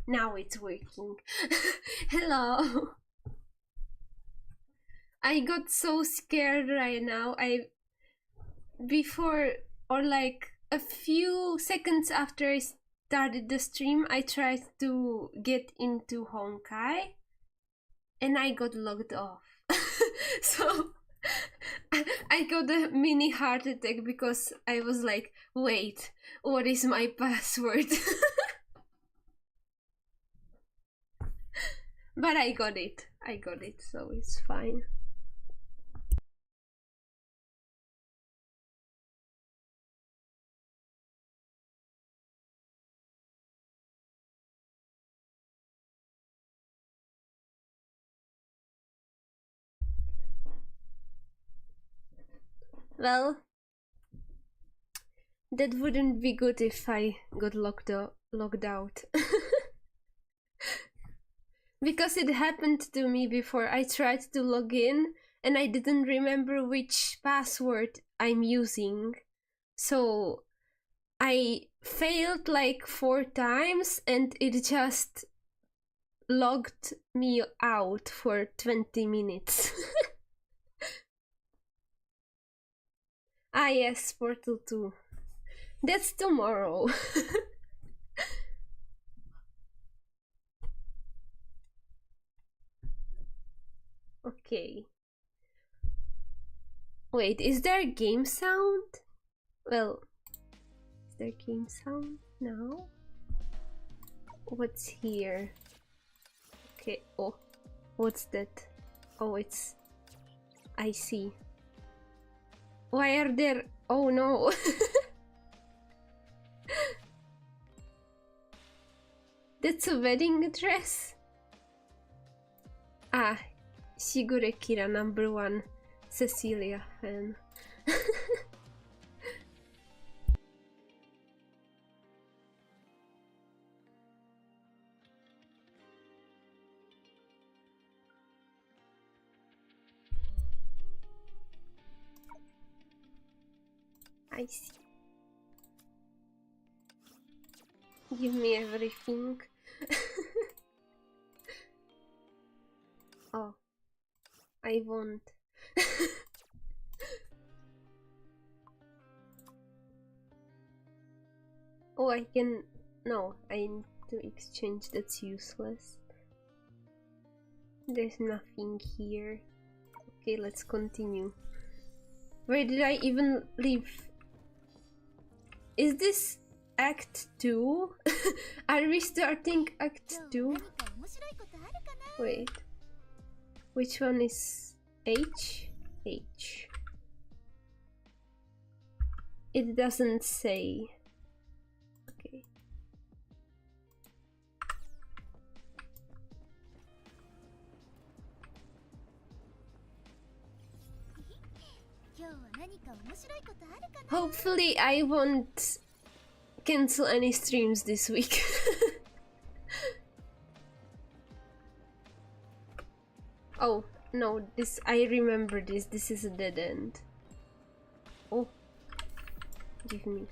Now it's working. Hello. I got so scared right now. Before, or like a few seconds after I started the stream, I tried to get into Honkai and I got logged off. So I got a mini heart attack because I was like, wait, what is my password? But I got it, so it's fine. Well, that wouldn't be good if I got logged out. Because it happened to me before. I tried to log in and I didn't remember which password I'm using. So I failed like 4 times and it just logged me out for 20 minutes. Ah yes, Portal 2. That's tomorrow. Okay. Wait, is there game sound? Well, is there game sound now? What's here? Okay, oh, what's that? Oh, it's... I see. Why are there... Oh no! That's a wedding dress? Ah, Shigure Kira, #1 Cecilia fan. I see. Give me everything. Oh, I won't. Oh, I can... No, I need to exchange. That's useless. There's nothing here. Okay, let's continue. Where did I even leave? Is this Act 2? Are we starting Act 2? Wait. Which one is H? H. It doesn't say. Okay. Hopefully I won't cancel any streams this week. Oh, no, this... I remember this. This is a dead end. Oh. Give me.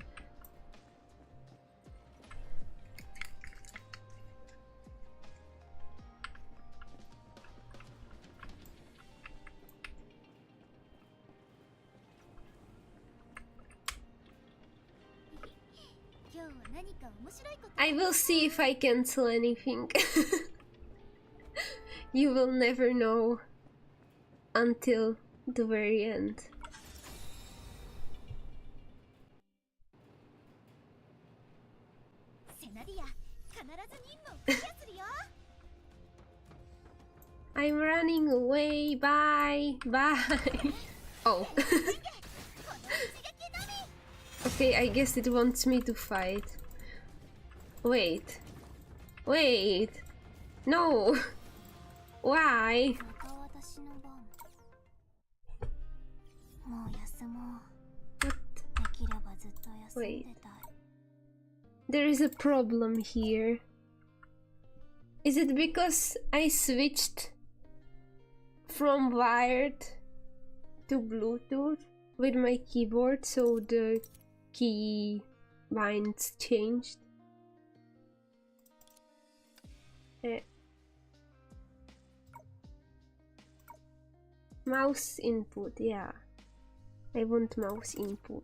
I will see if I cancel anything. You will never know until the very end. I'm running away. Bye. Bye. Oh. Okay, I guess it wants me to fight. Wait. Wait. No. Why? What? Wait. There is a problem here. Is it because I switched from wired to Bluetooth with my keyboard, so the key binds changed? Mouse input, yeah. I want mouse input.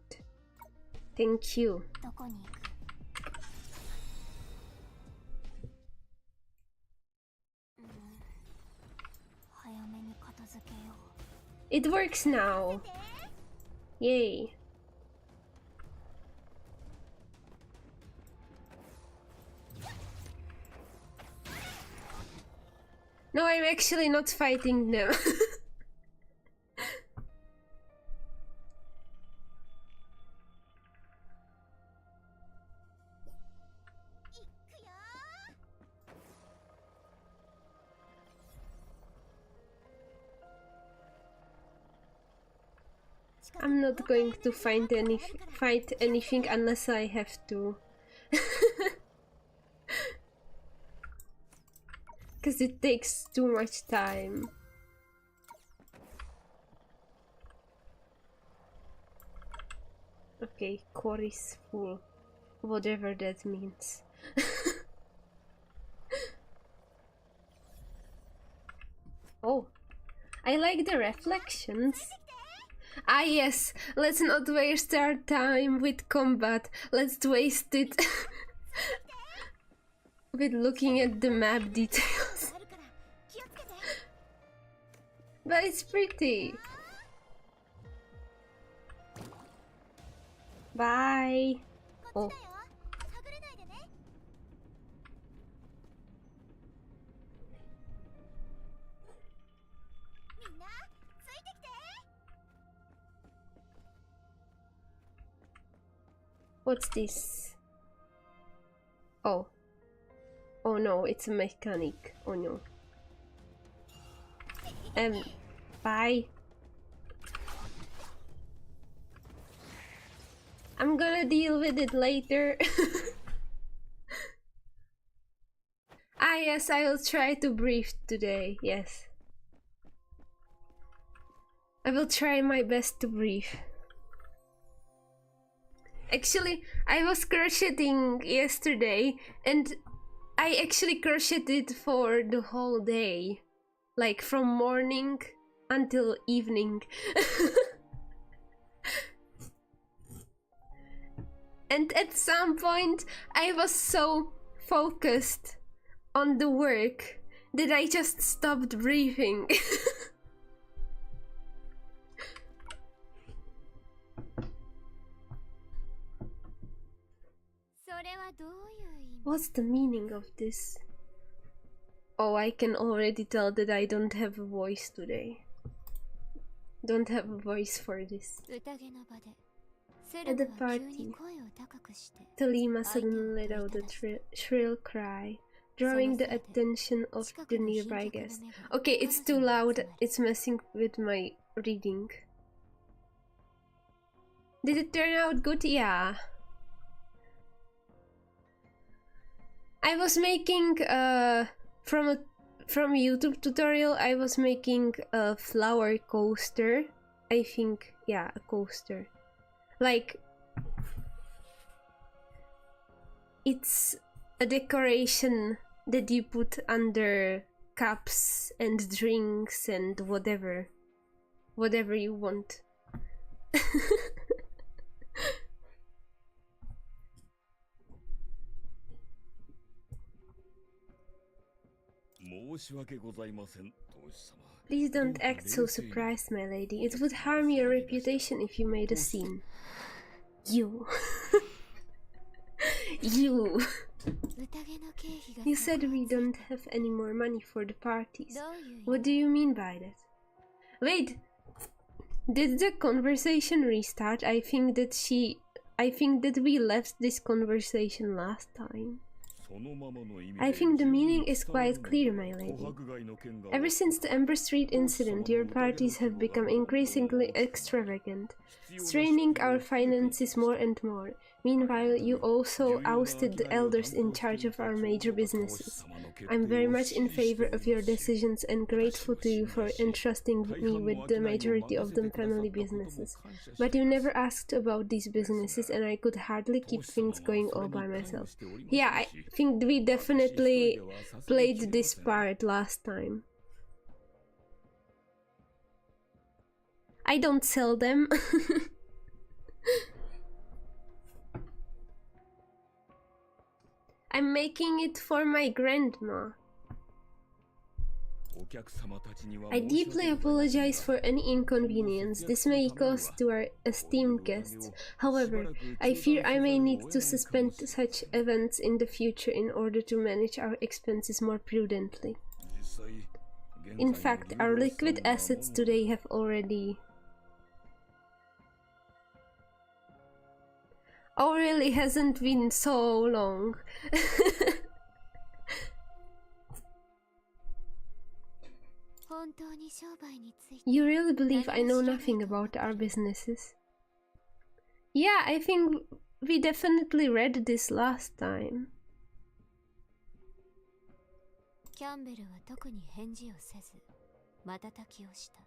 Thank you. It works now. Yay. No, I'm actually not fighting them. I'm not going to fight anything unless I have to. Because it takes too much time. Okay, core is full. Whatever that means. Oh, I like the reflections. Ah yes, let's not waste our time with combat. Let's waste it with looking at the map details. But it's pretty. Bye. Oh. What's this? Oh. Oh no, it's a mechanic. Oh no. Bye. I'm gonna deal with it later. Ah yes, I will try to breathe today, yes. I will try my best to breathe. Actually, I was crocheting yesterday and I actually crocheted for the whole day. Like from morning until evening. And at some point I was so focused on the work that I just stopped breathing. What's the meaning of this? Oh, I can already tell that I don't have a voice today. Don't have a voice for this. At the party, Talima suddenly let out a shrill cry, drawing the attention of the nearby guest. Okay, it's too loud, it's messing with my reading. Did it turn out good? Yeah. I was making from a YouTube tutorial, I was making a flower coaster. I think, yeah, a coaster. Like, it's a decoration that you put under cups and drinks and whatever you want. Please don't act so surprised, my lady. It would harm your reputation if you made a scene. You. You. You said we don't have any more money for the parties. What do you mean by that? Wait, did the conversation restart? I think that we left this conversation last time. I think the meaning is quite clear, my lady. Ever since the Ember Street incident, your parties have become increasingly extravagant, straining our finances more and more. Meanwhile, you also ousted the elders in charge of our major businesses. I'm very much in favor of your decisions and grateful to you for entrusting me with the majority of the family businesses. But you never asked about these businesses and I could hardly keep things going all by myself. Yeah, I think we definitely played this part last time. I don't sell them. I'm making it for my grandma. I deeply apologize for any inconvenience this may cause to our esteemed guests. However, I fear I may need to suspend such events in the future in order to manage our expenses more prudently. In fact, our liquid assets today have already... Oh, really? Hasn't been so long. You really believe I know nothing about our businesses? Yeah, I think we definitely read this last time.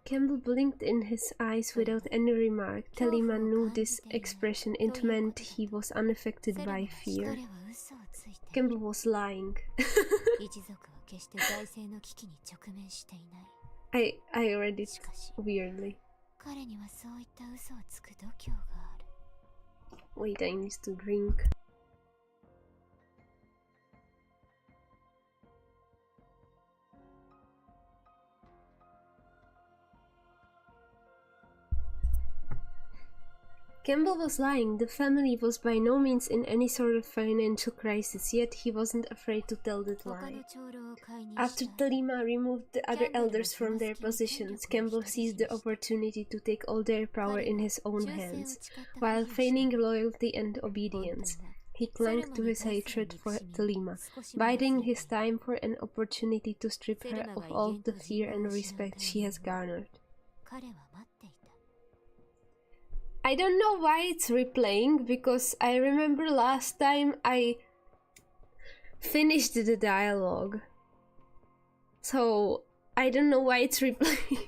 Campbell blinked in his eyes without any remark. Telima knew this expression. It meant he was unaffected by fear. Campbell was lying. I read it weirdly. Wait, I need to drink. Campbell was lying. The family was by no means in any sort of financial crisis, yet he wasn't afraid to tell that lie. After Telima removed the other elders from their positions, Campbell seized the opportunity to take all their power in his own hands, while feigning loyalty and obedience. He clung to his hatred for Telima, biding his time for an opportunity to strip her of all the fear and respect she has garnered. I don't know why it's replaying, because I remember last time I finished the dialogue. So, I don't know why it's replaying.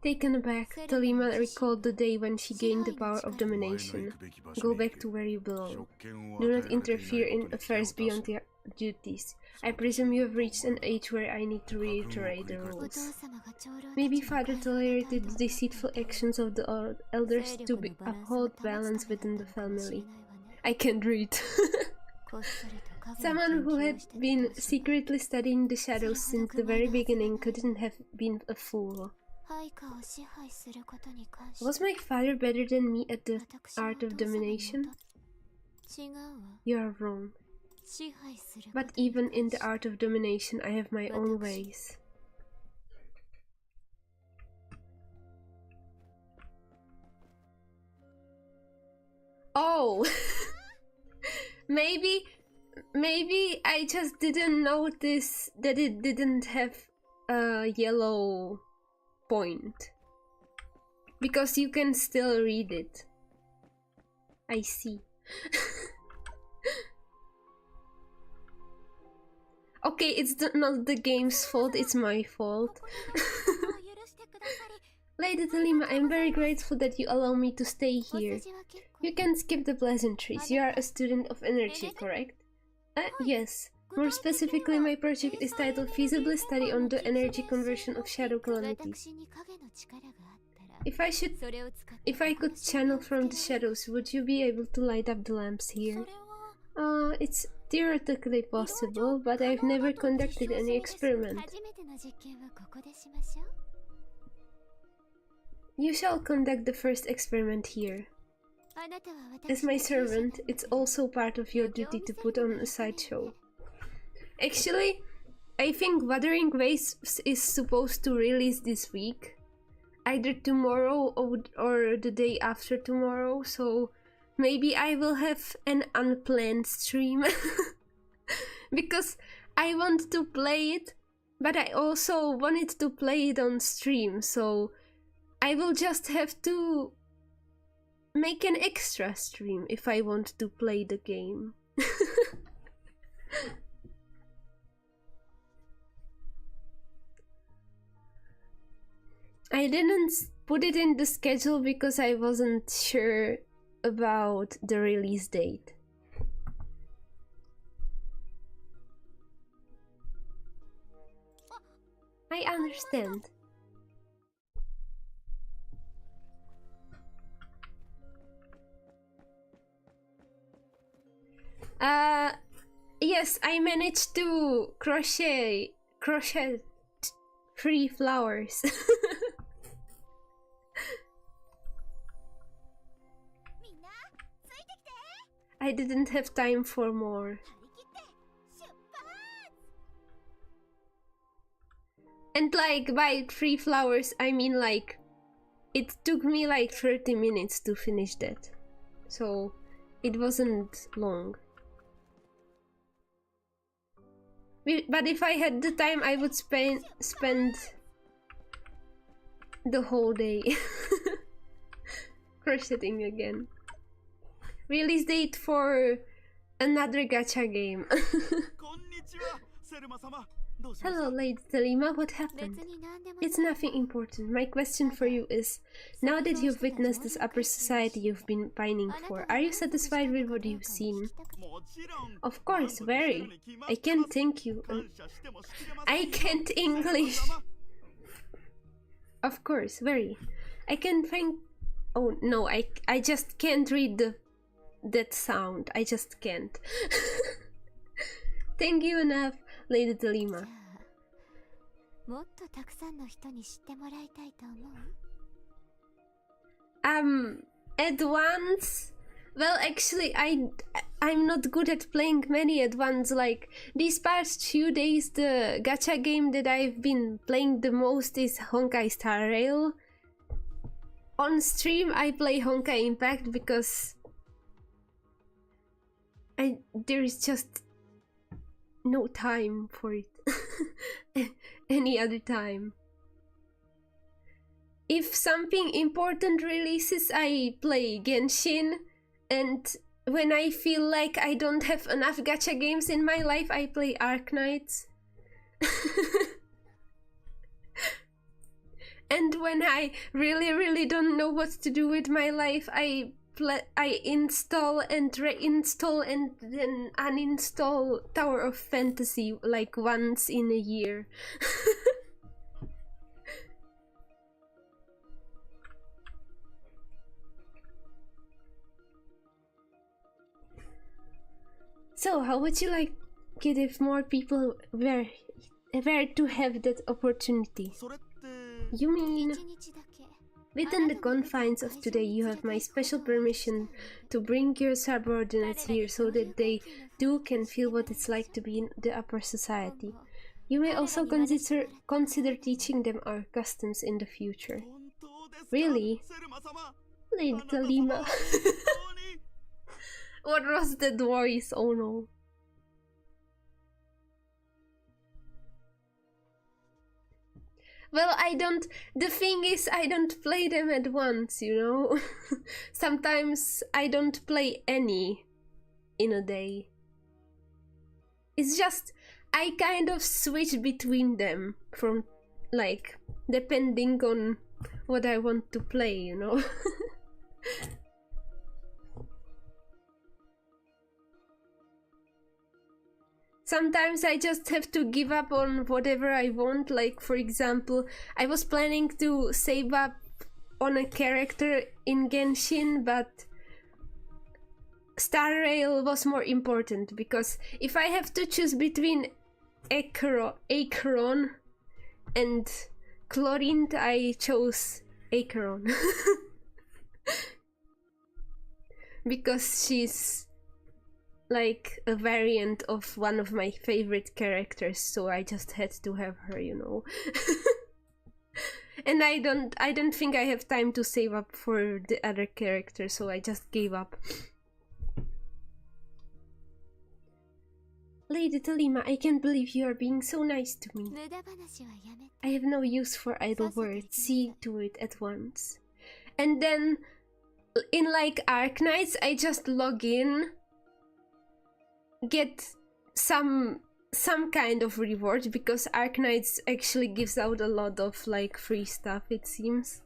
Taken aback, Telima recalled the day when she gained the power of domination. Go back to where you belong. Do not interfere in affairs beyond your duties. I presume you have reached an age where I need to reiterate the rules. Maybe Father tolerated the deceitful actions of the elders to uphold balance within the family. I can't read. Someone who had been secretly studying the shadows since the very beginning couldn't have been a fool. Was my father better than me at the art of domination? You are wrong. But even in the art of domination, I have my own ways. Oh! Maybe I just didn't notice that it didn't have a yellow point. Because you can still read it. I see. Okay, it's not the game's fault, it's my fault. Lady Telima, I'm very grateful that you allow me to stay here. You can skip the pleasantries. You are a student of energy, correct? Yes. More specifically, my project is titled Feasibly Study on the Energy Conversion of Shadow Calamities. If I could channel from the shadows, would you be able to light up the lamps here? It's theoretically possible, but I've never conducted any experiment. You shall conduct the first experiment here. As my servant, it's also part of your duty to put on a sideshow. Actually, I think Wuthering Waves is supposed to release this week. Either tomorrow or the day after tomorrow, so maybe I will have an unplanned stream. Because I want to play it, but I also wanted to play it on stream, so I will just have to make an extra stream if I want to play the game. I didn't put it in the schedule because I wasn't sure about the release date. I understand. Yes, I managed to crochet 3 flowers. I didn't have time for more. And like by 3 flowers, I mean like it took me like 30 minutes to finish that. So it wasn't long. But if I had the time, I would spend the whole day crocheting again. Release date for another gacha game. Hello, Lady Telima, what happened? It's nothing important. My question for you is, now that you've witnessed this upper society you've been pining for, are you satisfied with what you've seen? Of course, very. I can't thank you. I can't English. Of course, very. I can thank... Oh, no, I just can't read that sound. I just can't. Thank you enough, Lady Telima. At once? Well, actually, I'm not good at playing many at once. Like, these past few days, the gacha game that I've been playing the most is Honkai Star Rail. On stream, I play Honkai Impact because there is just no time for it. Any other time. If something important releases, I play Genshin, and when I feel like I don't have enough gacha games in my life, I play Arknights. And when I really don't know what to do with my life, I install and reinstall and then uninstall Tower of Fantasy like once in a year. So, how would you like it if more people were to have that opportunity? You mean, within the confines of today, you have my special permission to bring your subordinates here so that they too can feel what it's like to be in the upper society. You may also consider teaching them our customs in the future. Really? Lady Talima. What was that voice? Oh no. Well, the thing is, I don't play them at once, you know? Sometimes I don't play any in a day. It's just, I kind of switch between them from, like, depending on what I want to play, you know? Sometimes I just have to give up on whatever I want. Like, for example, I was planning to save up on a character in Genshin, but Star Rail was more important, because if I have to choose between Acheron and Chlorinde, I chose Acheron. Because she's like a variant of one of my favorite characters, so I just had to have her, you know. And I don't think I have time to save up for the other character, so I just gave up. Lady Talima, I can't believe you are being so nice to me. I have no use for idle words. See to it at once. And then in like Arknights, I just log in, get some kind of reward, because Arknights actually gives out a lot of like free stuff, it seems.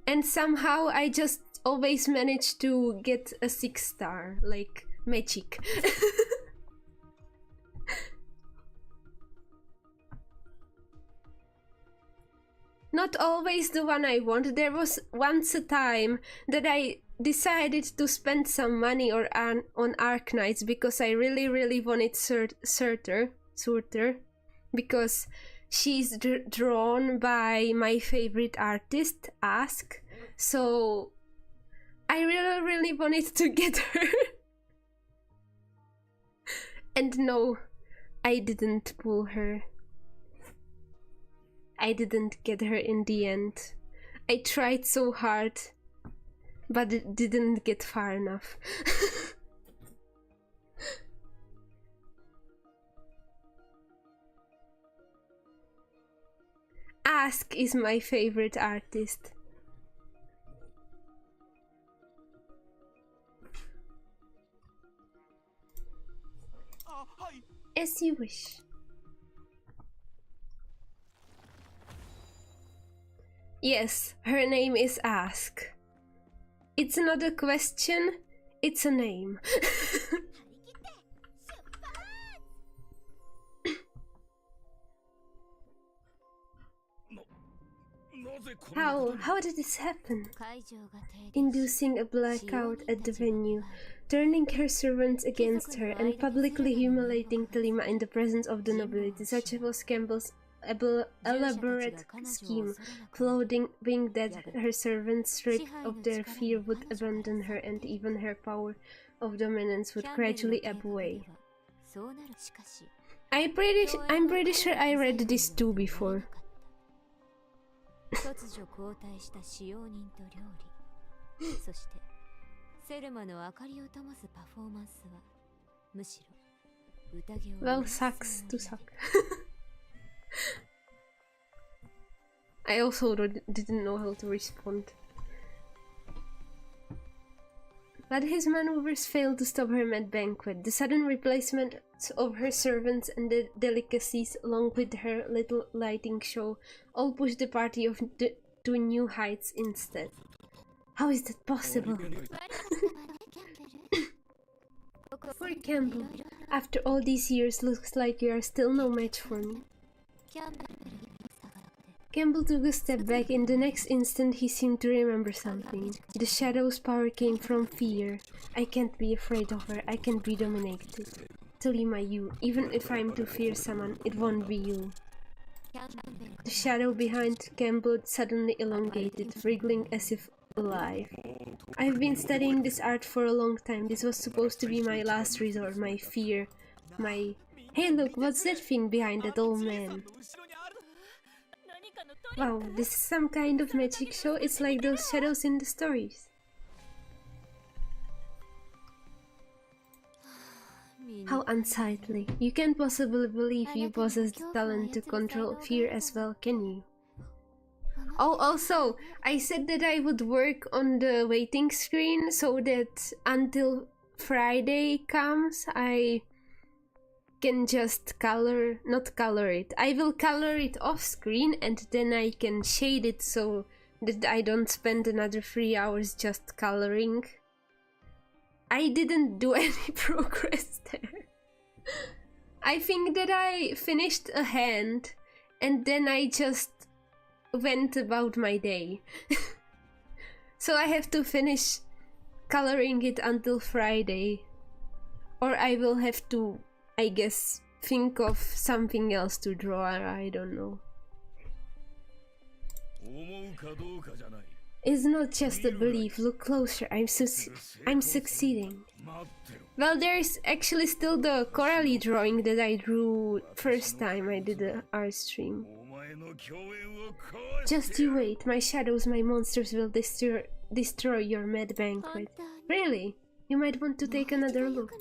And somehow I just always manage to get a 6-star, like magic. Not always the one I want. There was once a time that I decided to spend some money on Arknights because I really wanted Surtur, because she's drawn by my favorite artist, Ask. So I really wanted to get her. And no, I didn't pull her. I didn't get her in the end. I tried so hard, but it didn't get far enough. Ask is my favorite artist. As you wish. Yes, her name is Ask. It's not a question, it's a name. How did this happen? Inducing a blackout at the venue, turning her servants against her, and publicly humiliating Telima in the presence of the nobility. Such was Campbell's elaborate scheme, clothing that her servants, stripped of their fear, would abandon her, and even her power of dominance would gradually ebb away. I'm pretty sure I read this too before. Well, sucks to suck. I also didn't know how to respond. But his maneuvers failed to stop her mad banquet. The sudden replacement of her servants and the delicacies, along with her little lighting show, all pushed the party to new heights instead. How is that possible? Poor Campbell, after all these years, looks like you are still no match for me. Campbell took a step back. In the next instant he seemed to remember something. The shadow's power came from fear. I can't be afraid of her, I can be dominated. Telima, you. Even if I'm to fear someone, it won't be you. The shadow behind Campbell suddenly elongated, wriggling as if alive. I've been studying this art for a long time. This was supposed to be my last resort, my fear, my... Hey look, what's that thing behind that old man? Wow, this is some kind of magic show. It's like those shadows in the stories. How unsightly. You can't possibly believe you possess the talent to control fear as well, can you? Oh, also, I said that I would work on the waiting screen so that until Friday comes, I can just not color it. I will color it off screen and then I can shade it so that I don't spend another 3 hours just coloring. I didn't do any progress there. I think that I finished a hand and then I just went about my day. So I have to finish coloring it until Friday, or I will have to, I guess, think of something else to draw. I don't know. It's not just a belief. Look closer. I'm succeeding. Well, there's actually still the Coralie drawing that I drew first time I did the art stream. Just you wait. My shadows, my monsters will destroy your mad banquet. Really? You might want to take another look.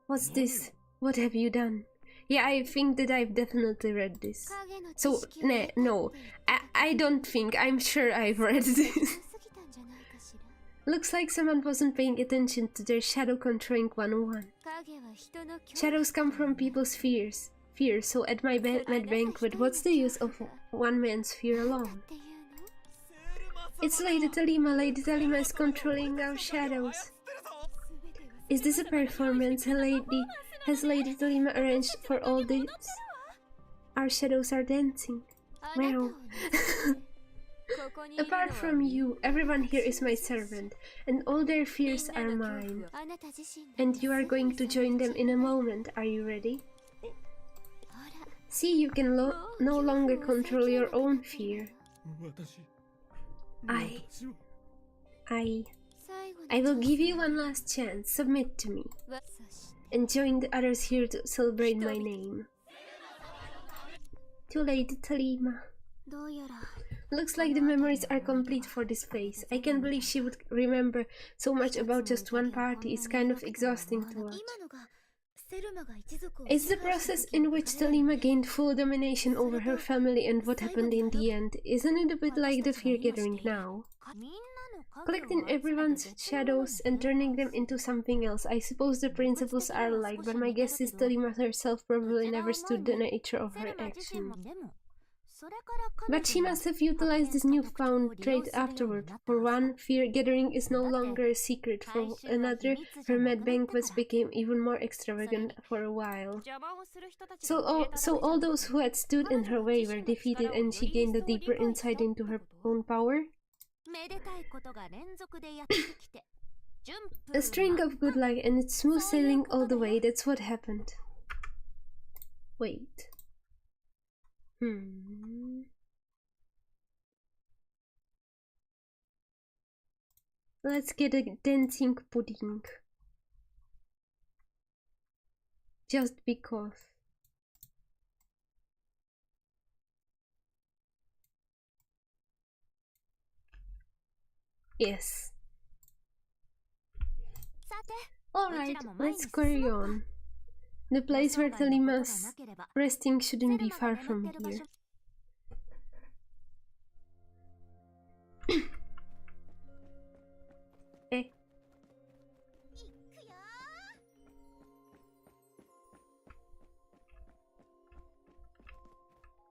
What's this? What have you done? Yeah, I think that I've definitely read this. So, no, I don't think, I'm sure I've read this. Looks like someone wasn't paying attention to their shadow controlling 101. Shadows come from people's fears. So at my med banquet, what's the use of one man's fear alone? It's Lady Talima. Lady Talima is controlling our shadows. Is this a performance has Lady Talima arranged for all this? Our shadows are dancing. Wow. Apart from you, everyone here is my servant, and all their fears are mine. And you are going to join them in a moment. Are you ready? See, you can no longer control your own fear. I will give you one last chance. Submit to me. And join the others here to celebrate my name. To Lady Talima. Looks like the memories are complete for this face. I can't believe she would remember so much about just one party. It's kind of exhausting to watch. It's the process in which Talima gained full domination over her family and what happened in the end. Isn't it a bit like the fear gathering now? Collecting everyone's shadows and turning them into something else. I suppose the principles are alike, but my guess is Talima herself probably never stood the nature of her action. But she must have utilized this newfound trait afterward. For one, fear gathering is no longer a secret. For another, her med banquets became even more extravagant for a while. So all those who had stood in her way were defeated, and she gained a deeper insight into her own power. A string of good luck, and it's smooth sailing all the way. That's what happened. Wait. Let's get a dancing pudding. Just because. Yes. Alright, let's carry on. The place where Talima's resting shouldn't be far from here. Eh.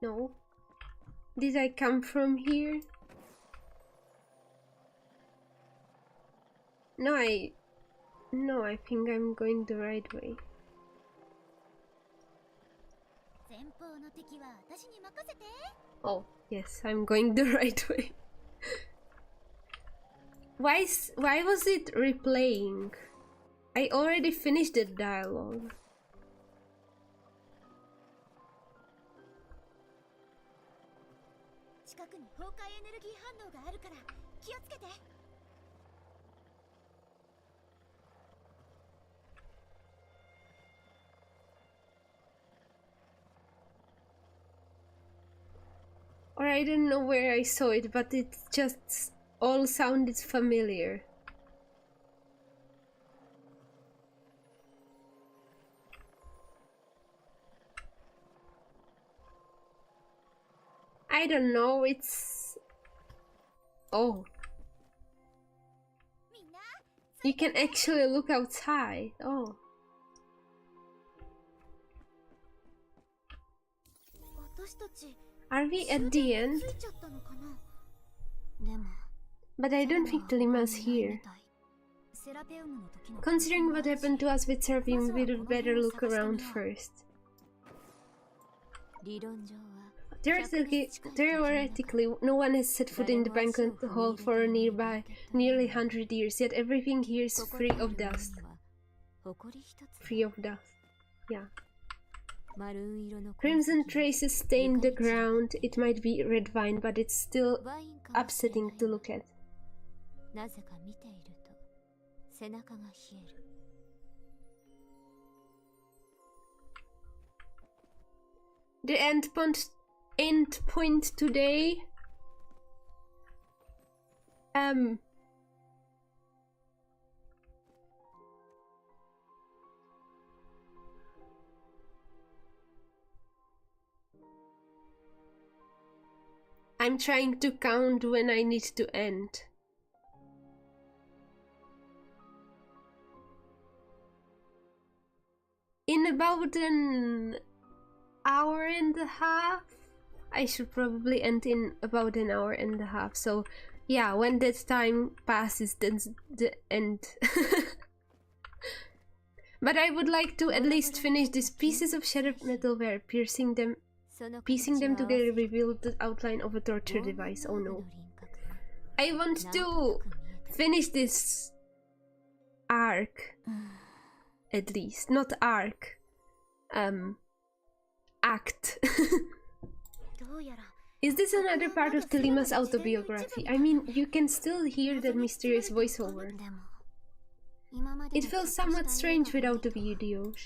No. Did I come from here? No, I think I'm going the right way. Oh, yes, I'm going the right way. Why was it replaying? I already finished the dialogue. Or I don't know where I saw it, but it just all sounded familiar. I don't know, it's... Oh. You can actually look outside. Oh. Are we at the end? But I don't think Talima's here. Considering what happened to us with Seraphim, we'd better look around first. Theoretically, no one has set foot in the banquet hall for a nearly 100 years, yet everything here is free of dust. Free of dust. Yeah. Crimson traces stain the ground. It might be red wine, but it's still upsetting to look at. The end point today. I'm trying to count when I need to end. In about an hour and a half? I should probably end in about an hour and a half. So yeah, when that time passes, then the end. But I would like to at least finish these pieces of shattered metalware, piecing them together revealed the outline of a torture device. Oh no. I want to finish this arc. At least. Not arc. Act. Is this another part of Telima's autobiography? I mean, you can still hear that mysterious voiceover. It feels somewhat strange without the videos.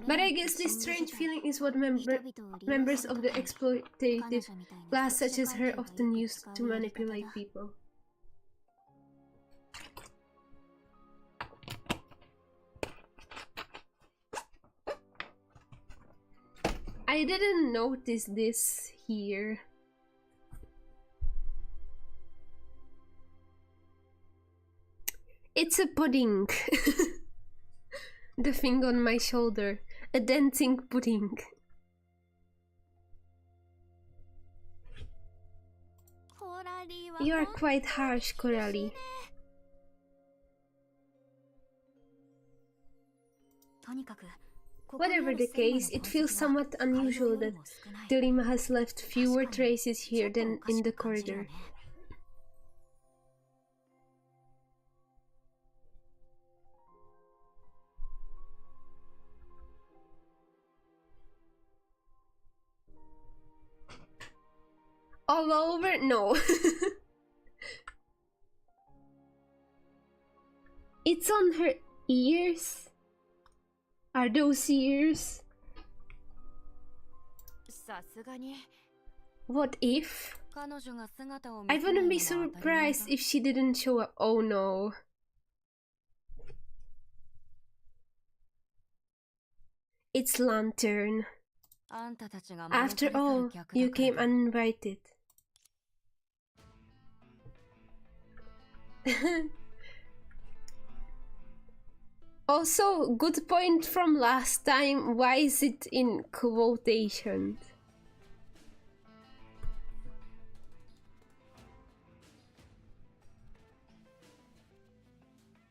But I guess this strange feeling is what members of the exploitative class such as her often use to manipulate people. I didn't notice this here. It's a pudding. The thing on my shoulder. A dancing pudding. You are quite harsh, Coralie. Whatever the case, it feels somewhat unusual that Telima has left fewer traces here than in the corridor. All over? No. It's on her ears? Are those ears? What if? I wouldn't be surprised if she didn't show up. Oh no. It's Lantern. After all, you came uninvited. Also, good point from last time, why is it in quotations?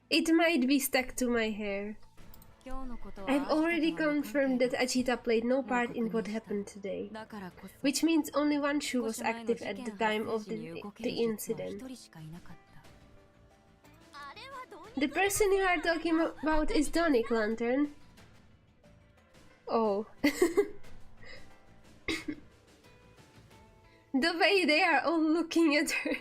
It might be stuck to my hair. I've already confirmed that Ajita played no part in what happened today, which means only one shoe was active at the time of the incident. The person you are talking about is Donic, Lantern. Oh. The way they are all looking at her.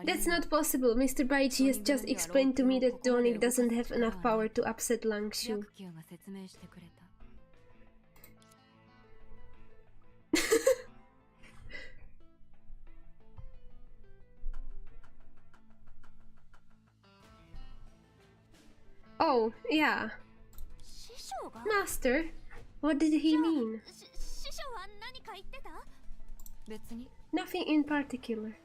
That's not possible. Mr. Baichi has just explained to me that Donic doesn't have enough power to upset Langshu. Oh, yeah. Master? What did he mean? Nothing in particular.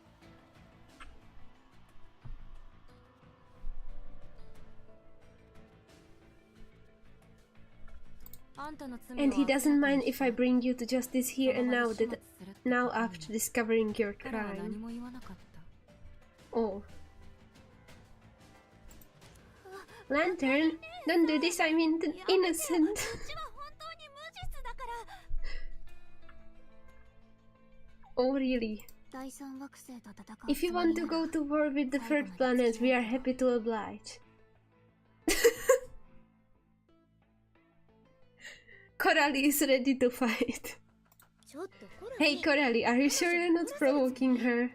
And he doesn't mind if I bring you to justice here and now after discovering your crime. Oh. Lantern, don't do this, I mean innocent. Oh really? If you want to go to war with the third planet, we are happy to oblige. Coralie is ready to fight. Hey Coralie, are you sure you're not provoking her?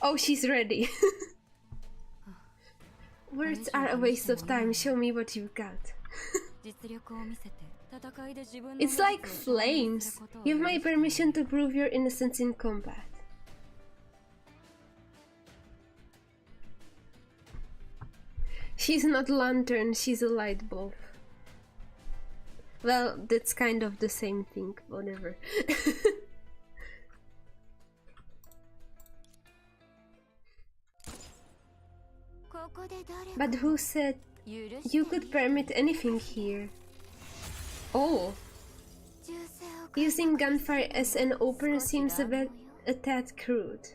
Oh, she's ready. Words are a waste of time. Show me what you've got. It's like flames. You have my permission to prove your innocence in combat. She's not Lantern, she's a light bulb. Well, that's kind of the same thing, whatever. But who said you could permit anything here? Oh. Using gunfire as an opener seems a tad crude.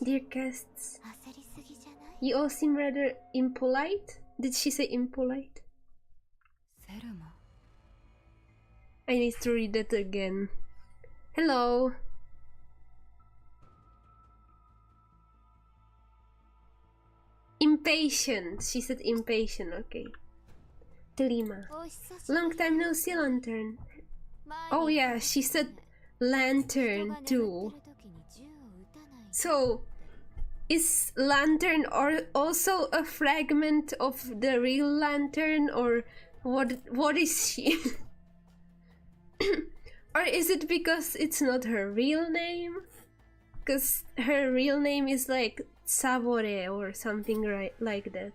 Dear guests, you all seem rather impolite? Did she say impolite? I need to read that again. Hello. Impatient. She said impatient, okay. Telima. Long time no see, Lantern. Oh yeah, she said lantern too. So, is lantern or also a fragment of the real lantern, or what is she? Or is it because it's not her real name? Because her real name is like Savore or something like that.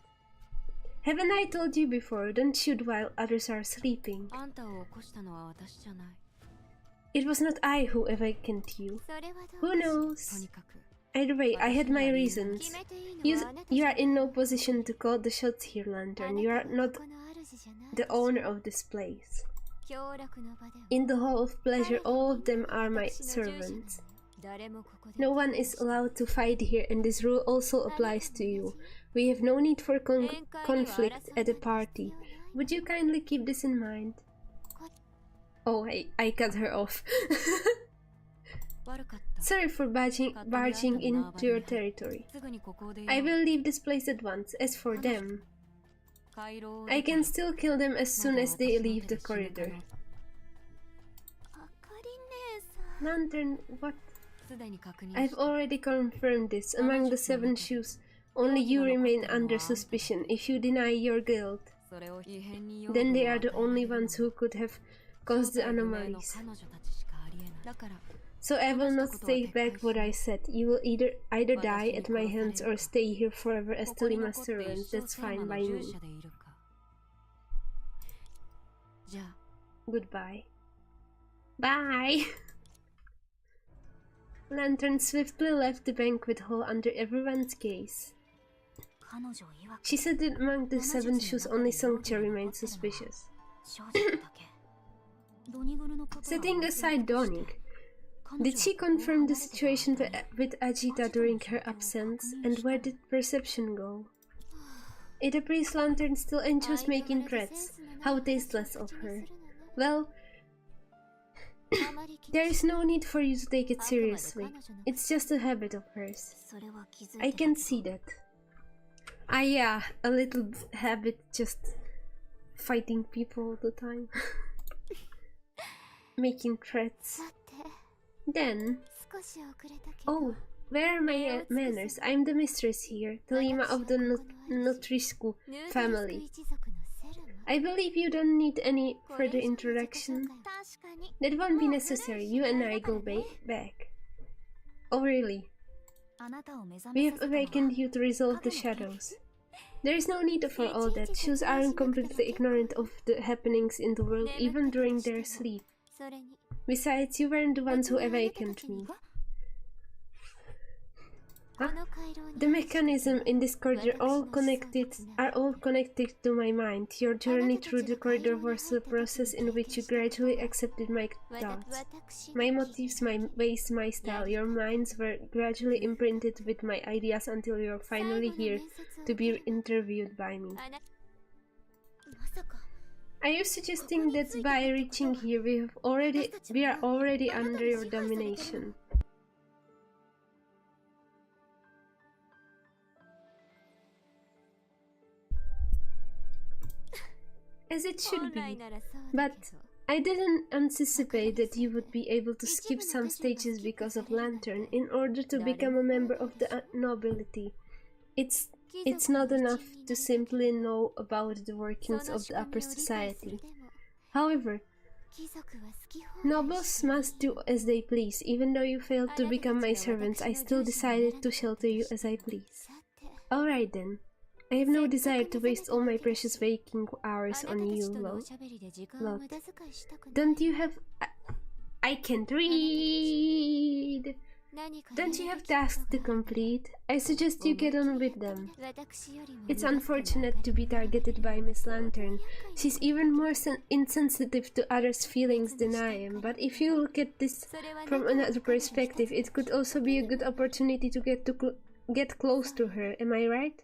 Haven't I told you before, don't shoot while others are sleeping? It was not I who awakened you. Who knows? Either way, I had my reasons. You are in no position to call the shots here, Lantern. You are not the owner of this place. In the Hall of Pleasure, all of them are my servants. No one is allowed to fight here, and this rule also applies to you. We have no need for conflict at a party. Would you kindly keep this in mind? Oh, I cut her off. Sorry for barging into your territory. I will leave this place at once. As for them, I can still kill them as soon as they leave the corridor. Lantern, what? I've already confirmed this. Among the 7 shoes, only you remain under suspicion. If you deny your guilt, then they are the only ones who could have caused the anomalies. So I will not take back what I said. You will either die at my hands or stay here forever as Telima's servant. That's fine by me. Goodbye. Bye! Lantern swiftly left the banquet hall under everyone's gaze. She said that among the 7 shoes only Songcha remained suspicious. Setting aside Dawning, did she confirm the situation with Ajita during her absence, and where did perception go? It appears Lantern still enjoys making threats. How tasteless of her. Well, there is no need for you to take it seriously. It's just a habit of hers. I can see that. Ah yeah, a little habit, just fighting people all the time. Making threats. Then... Oh, where are my manners? I'm the mistress here, Telima of the Nutrisku family. I believe you don't need any further introduction. That won't be necessary. You and I go back. Oh really? We have awakened you to resolve the shadows. There is no need for all that. Shoes aren't completely ignorant of the happenings in the world, even during their sleep. Besides, you weren't the ones who awakened me. Huh? The mechanism in this corridor are all connected to my mind. Your journey through the corridor was a process in which you gradually accepted my thoughts, my motives, my ways, my style. Your minds were gradually imprinted with my ideas until you're finally here to be interviewed by me. Are you suggesting that by reaching here we are already under your domination? As it should be, but I didn't anticipate that you would be able to skip some stages because of Lantern in order to become a member of the nobility. It's not enough to simply know about the workings of the upper society. However, nobles must do as they please. Even though you failed to become my servants, I still decided to shelter you as I please. Alright then. I have no desire to waste all my precious waking hours on you, love. Don't you have... I can't read! Don't you have tasks to complete? I suggest you get on with them. It's unfortunate to be targeted by Miss Lantern. She's even more insensitive to others' feelings than I am, but if you look at this from another perspective, it could also be a good opportunity to get close to her, am I right?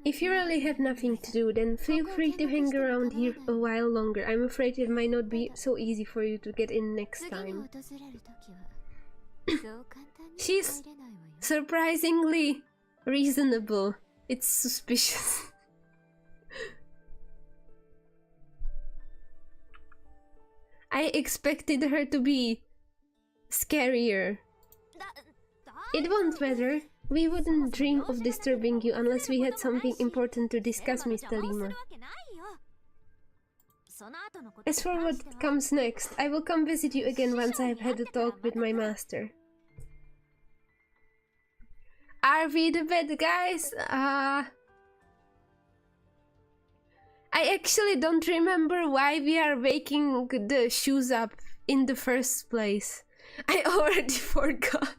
If you really have nothing to do, then feel free to hang around here a while longer. I'm afraid it might not be so easy for you to get in next time. She's surprisingly reasonable. It's suspicious. I expected her to be scarier. It won't matter. We wouldn't dream of disturbing you unless we had something important to discuss, Mr. Lima. As for what comes next, I will come visit you again once I have had a talk with my master. Are we the bad guys? I actually don't remember why we are waking the shoes up in the first place. I already forgot.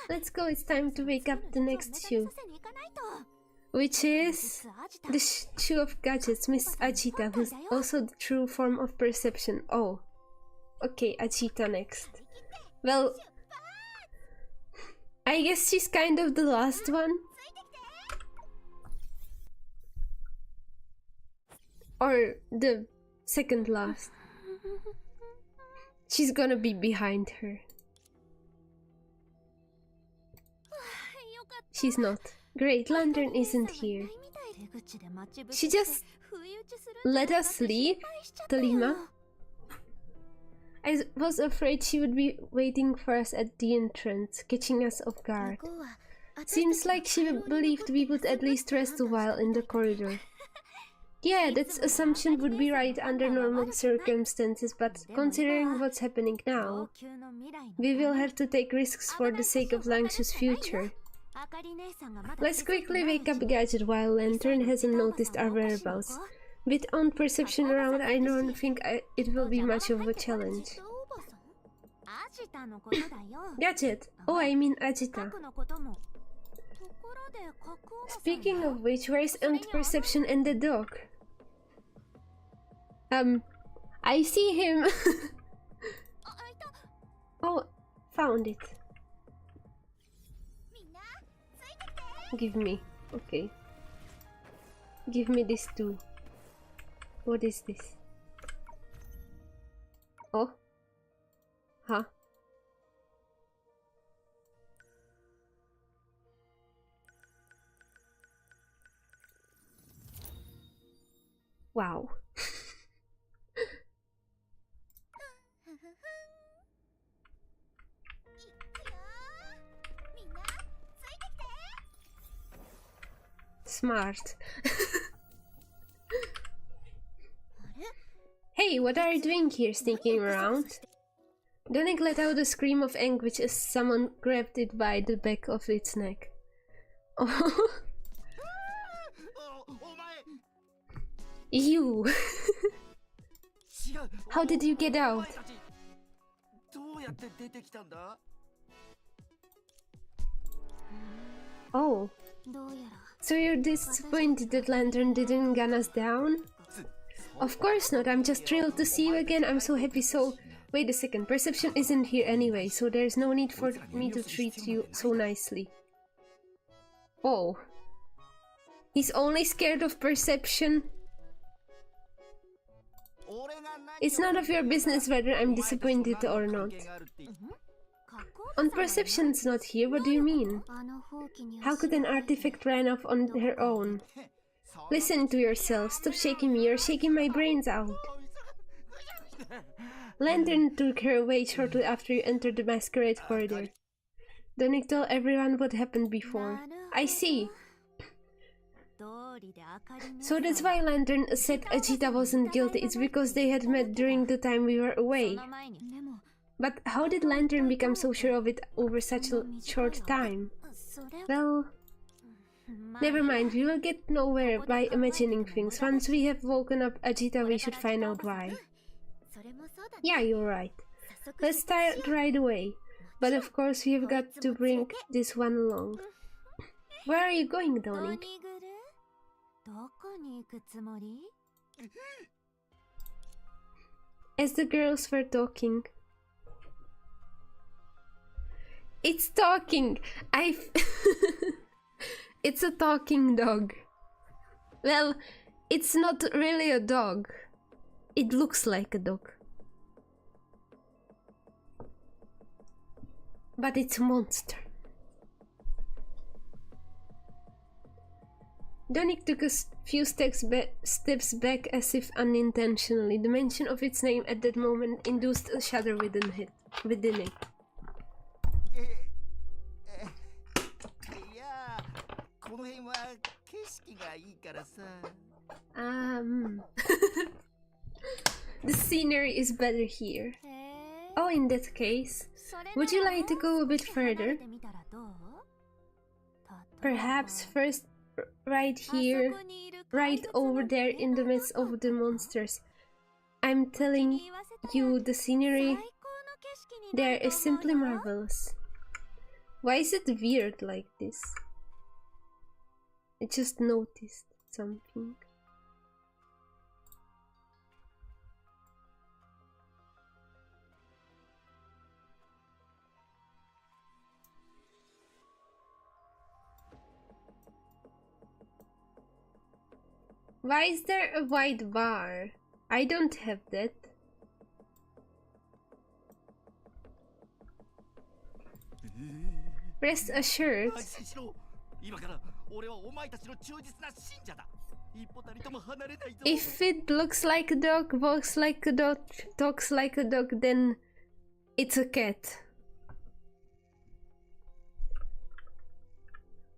Let's go, it's time to wake up the next shoe. Which is the shoe of gadgets, Miss Ajita, who's also the true form of perception. Oh. Okay, Ajita next. Well, I guess she's kind of the last one. Or the second last. She's gonna be behind her. She's not. Great, Lantern isn't here. She just let us leave, Talima. I was afraid she would be waiting for us at the entrance, catching us off guard. Seems like she believed we would at least rest a while in the corridor. Yeah, that assumption would be right under normal circumstances, but considering what's happening now, we will have to take risks for the sake of Langshu's future. Let's quickly wake up Gadget while Lantern hasn't noticed our whereabouts. With own perception around, I don't think it will be much of a challenge. Gadget! Oh, I mean Ajita. Speaking of which, where's own perception and the dog? I see him! Oh, found it. Give me. Okay. Give me this too. What is this? Oh? Huh? Wow. Smart. Hey, what are you doing here, sneaking around? Danik let out a scream of anguish as someone grabbed it by the back of its neck. Oh. You! How did you get out? Oh. So you're disappointed that Lantern didn't gun us down? Of course not, I'm just thrilled to see you again, I'm so happy. So, wait a second, Perception isn't here anyway, so there's no need for me to treat you so nicely. Oh. He's only scared of Perception? It's none of your business whether I'm disappointed or not. On Perception's not here, what do you mean? How could an artifact run off on her own? Listen to yourself, stop shaking me, you're shaking my brains out. Lantern took her away shortly after you entered the masquerade corridor. Danik told everyone what happened before. I see. So that's why Lantern said Ajita wasn't guilty. It's because they had met during the time we were away. But how did Lantern become so sure of it over such a short time? Well, never mind, we will get nowhere by imagining things. Once we have woken up Ajita, we should find out why. Yeah, you're right. Let's start right away. But of course, we have got to bring this one along. Where are you going, Donnie? As the girls were talking. It's talking! It's a talking dog. Well, it's not really a dog. It looks like a dog. But it's a monster. Donik took a few steps back as if unintentionally. The mention of its name at that moment induced a shudder within it. The scenery is better here. Oh, in that case, would you like to go a bit further? Perhaps first right here, right over there in the midst of the monsters. I'm telling you, the scenery there is simply marvelous. Why is it weird like this? I just noticed something. Why is there a white bar? I don't have that. Rest assured. If it looks like a dog, walks like a dog, talks like a dog, then it's a cat.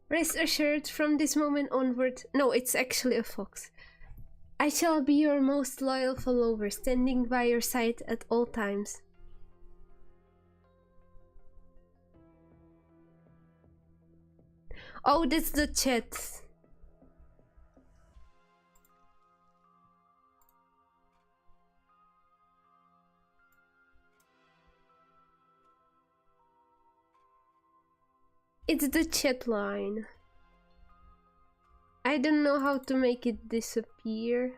Rest assured, from this moment onward... No, it's actually a fox. I shall be your most loyal follower, standing by your side at all times. Oh, that's the chat. It's the chat line. I don't know how to make it disappear.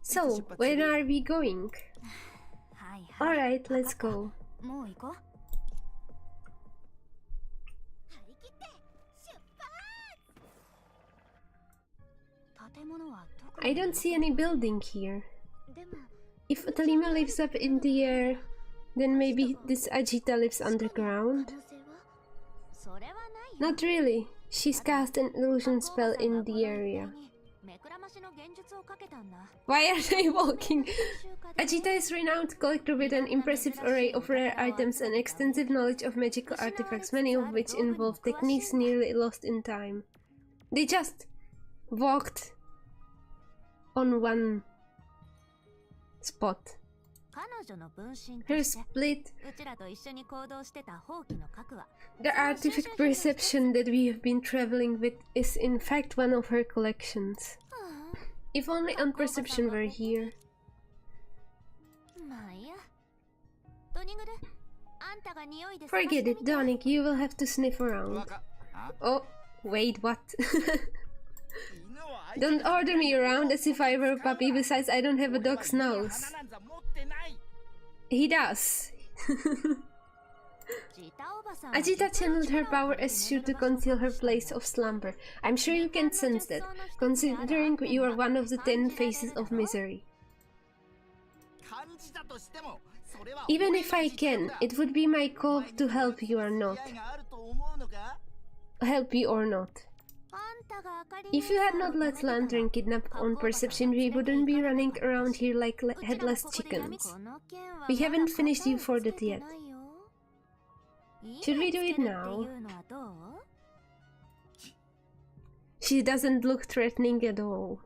So, where are we going? Alright, let's go. I don't see any building here. If Otalima lives up in the air, then maybe this Ajita lives underground? Not really. She's cast an illusion spell in the area. Why are they walking? Ajita is a renowned collector with an impressive array of rare items and extensive knowledge of magical artifacts, many of which involve techniques nearly lost in time. They just walked on one spot. Her split. The artifact perception that we have been traveling with is in fact one of her collections. If only on perception were here. Forget it, Donik, you will have to sniff around. Oh, wait, what? Don't order me around as if I were a puppy, besides I don't have a dog's nose. He does. Ajita channeled her power as she to conceal her place of slumber. I'm sure you can sense that, considering you are one of the 10 faces of misery. Even if I can, it would be my call to help you or not. help you or not. If you had not let Lantern kidnap on Perception, we wouldn't be running around here like headless chickens. We haven't finished you for that yet. Should we do it now? She doesn't look threatening at all.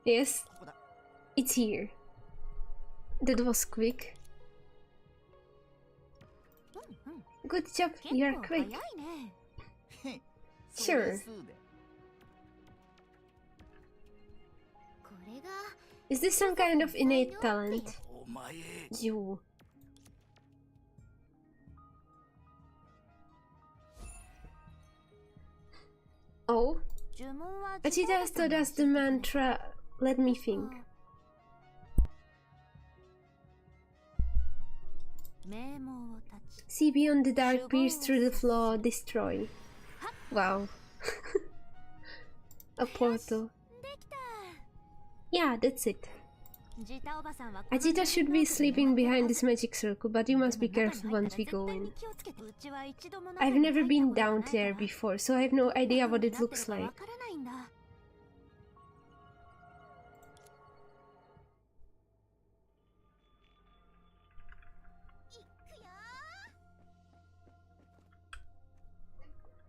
Yes, it's here. That was quick. Good job, you're quick. Sure. Is this some kind of innate talent? You. Oh? Ajita has taught us the mantra. Let me think. See beyond the dark, pierce through the flaw, destroy. Wow. A portal. Yeah, that's it. Ajita should be sleeping behind this magic circle, but you must be careful once we go in. I've never been down there before, so I have no idea what it looks like.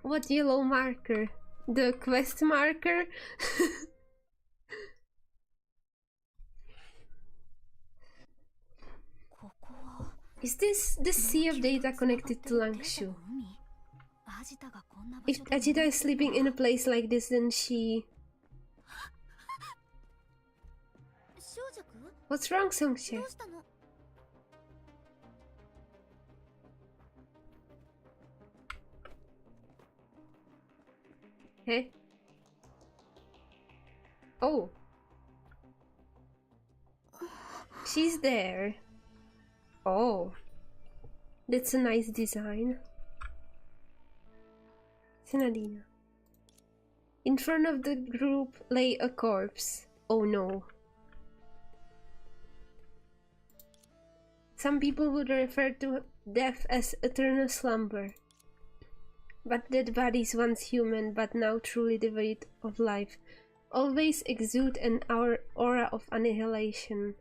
What yellow marker? The quest marker? Is this the sea of data connected to Langshu? If Ajita is sleeping in a place like this, then she... What's wrong, Songche? Hey? Oh. She's there. Oh. That's a nice design. Senadina. In front of the group lay a corpse. Oh no. Some people would refer to death as eternal slumber. But dead bodies, once human, but now truly devoid of life, always exude an aura of annihilation,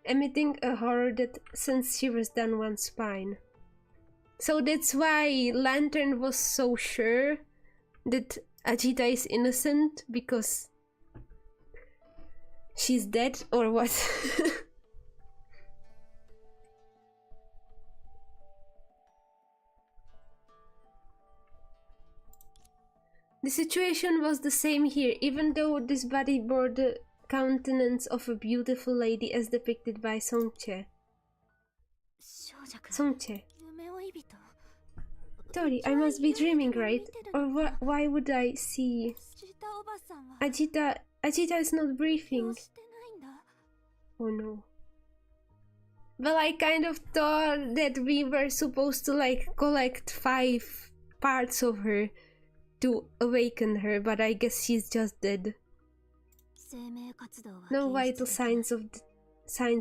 emitting a horror that sends shivers down one's spine. So that's why Lantern was so sure that Ajita is innocent, because she's dead, or what? The situation was the same here, even though this body bore the countenance of a beautiful lady as depicted by Songche. Songche. Tori, I must be dreaming, right? Or why would I see... Ajita is not breathing. Oh no. Well, I kind of thought that we were supposed to like collect 5 parts of her to awaken her, but I guess she's just dead. No vital signs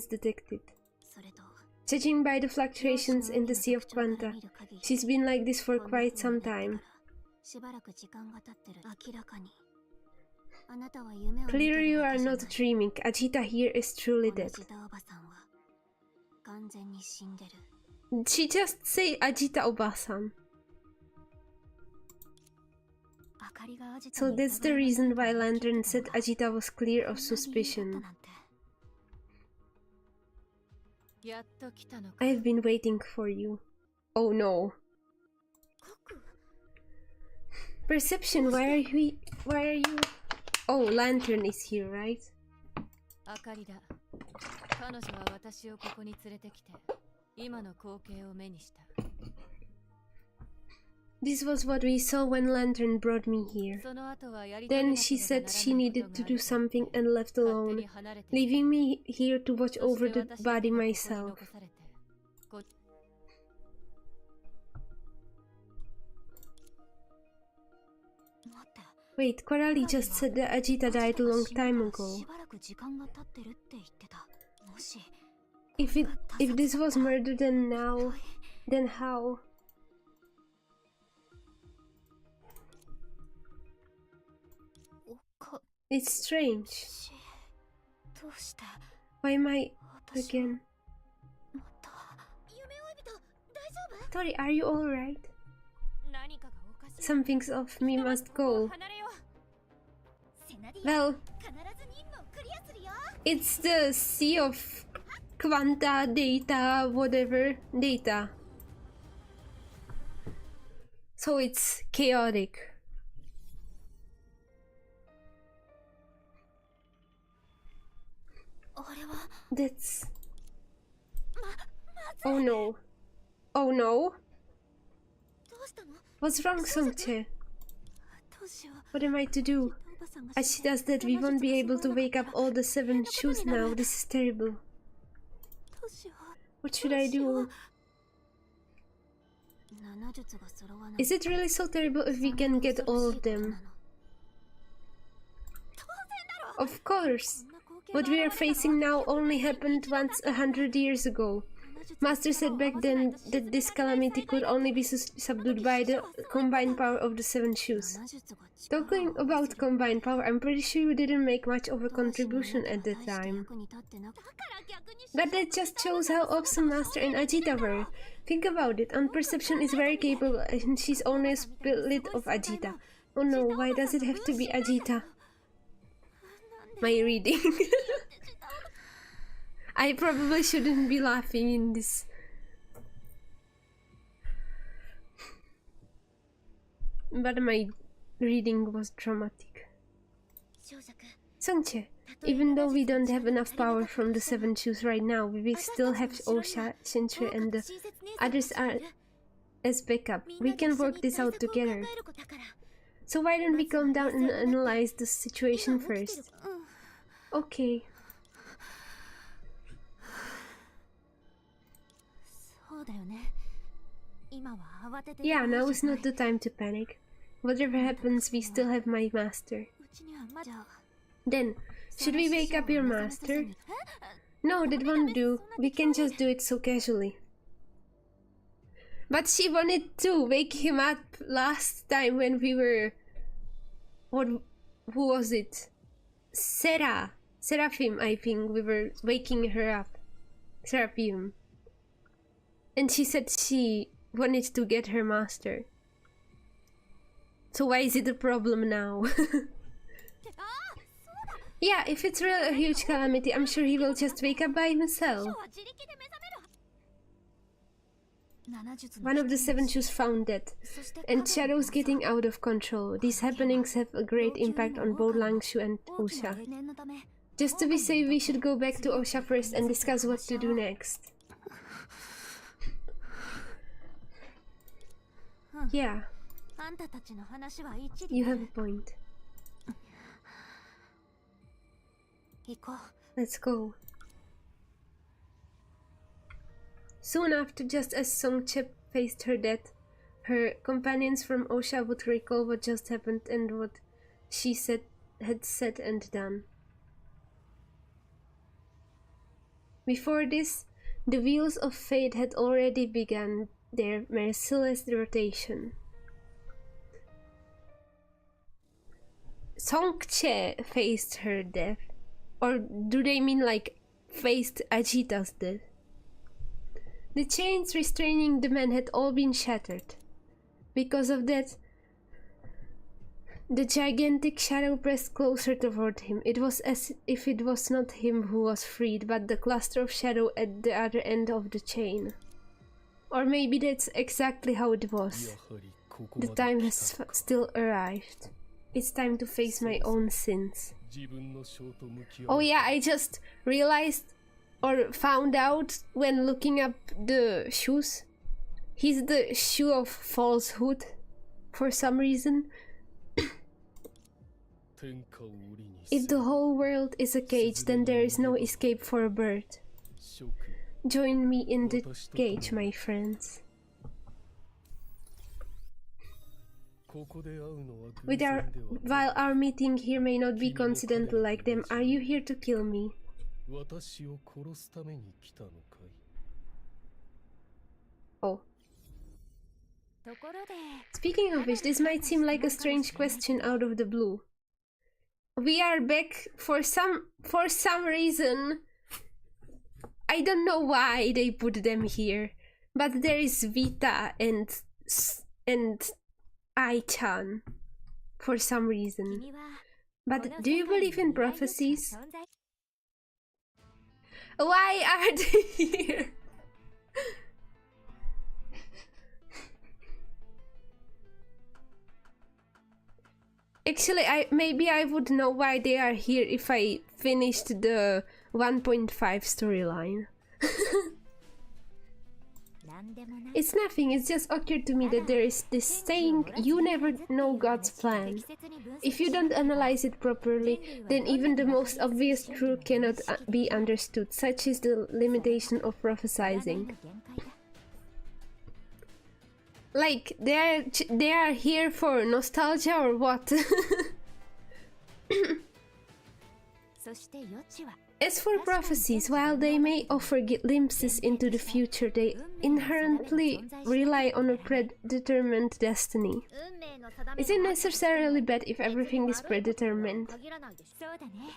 detected. Judging by the fluctuations in the Sea of Quanta, she's been like this for quite some time. Clearly you are not dreaming. Ajita here is truly dead. Did she just say Ajita Obasan? So that's the reason why Lantern said Ajita was clear of suspicion. I have been waiting for you. Oh no. Perception, why are you... Oh, Lantern is here, right? This was what we saw when Lantern brought me here. Then she said she needed to do something and left alone, leaving me here to watch over the body myself. Wait, Coralie just said that Ajita died a long time ago. If this was murder, then how? It's strange. Why am I again? Tori, are you alright? Something's off, me must go. Well, it's the sea of quanta, data, whatever, data. So it's chaotic. That's... Oh no. Oh no? What's wrong, Songche? What am I to do? As she does that, we won't be able to wake up all the 7 shoes now. This is terrible. What should I do? Is it really so terrible if we can get all of them? Of course! What we are facing now only happened once 100 years ago. Master said back then that this calamity could only be subdued by the combined power of the 7 shoes. Talking about combined power, I'm pretty sure you didn't make much of a contribution at the time. But that just shows how awesome Master and Ajita were. Think about it, Unperception is very capable and she's only a split of Ajita. Oh no, why does it have to be Ajita? My reading. I probably shouldn't be laughing in this. But my reading was dramatic. Songche, even though we don't have enough power from the 7 shoes right now, we will still have Osha, Shinchu and the others are as backup. We can work this out together. So why don't we calm down and analyze the situation first? Okay. Yeah, now is not the time to panic. Whatever happens, we still have my master. Then, should we wake up your master? No, that won't do. We can just do it so casually. But she wanted to wake him up last time when we were... Who was it? Seraphim, I think. We were waking her up. Seraphim. And she said she wanted to get her master. So why is it a problem now? Yeah, if it's really a huge calamity, I'm sure he will just wake up by himself. One of the 7 shoes found dead, and Shadow's getting out of control. These happenings have a great impact on both Langshu and Osha. Just to be safe, we should go back to Osha first and discuss what to do next. Yeah, you have a point. Let's go. Soon after, just as Songche faced her death, her companions from Osha would recall what just happened and what she had said and done. Before this, the wheels of fate had already begun their merciless rotation. Songche faced her death. Or do they mean like faced Ajita's death? The chains restraining the man had all been shattered. Because of that, the gigantic shadow pressed closer toward him. It was as if it was not him who was freed, but the cluster of shadow at the other end of the chain. Or maybe that's exactly how it was. The time has still arrived. It's time to face my own sins. Oh yeah, I just realized or found out when looking up the shoes. He's the shoe of falsehood for some reason. If the whole world is a cage, then there is no escape for a bird. Join me in the cage, my friends. While our meeting here may not be coincidental like them, are you here to kill me? Oh. Speaking of which, this might seem like a strange question out of the blue. We are back for some reason. I don't know why they put them here, but there is Vita and Ai-chan for some reason. But do you believe in prophecies? Why are they here? Actually, maybe I would know why they are here if I finished the 1.5 storyline. It's nothing, it's just occurred to me that there is this saying, you never know God's plan. If you don't analyze it properly, then even the most obvious truth cannot be understood. Such is the limitation of prophesying. Like, they are here for nostalgia or what? As for prophecies, while they may offer glimpses into the future, they inherently rely on a predetermined destiny. Is it necessarily bad if everything is predetermined?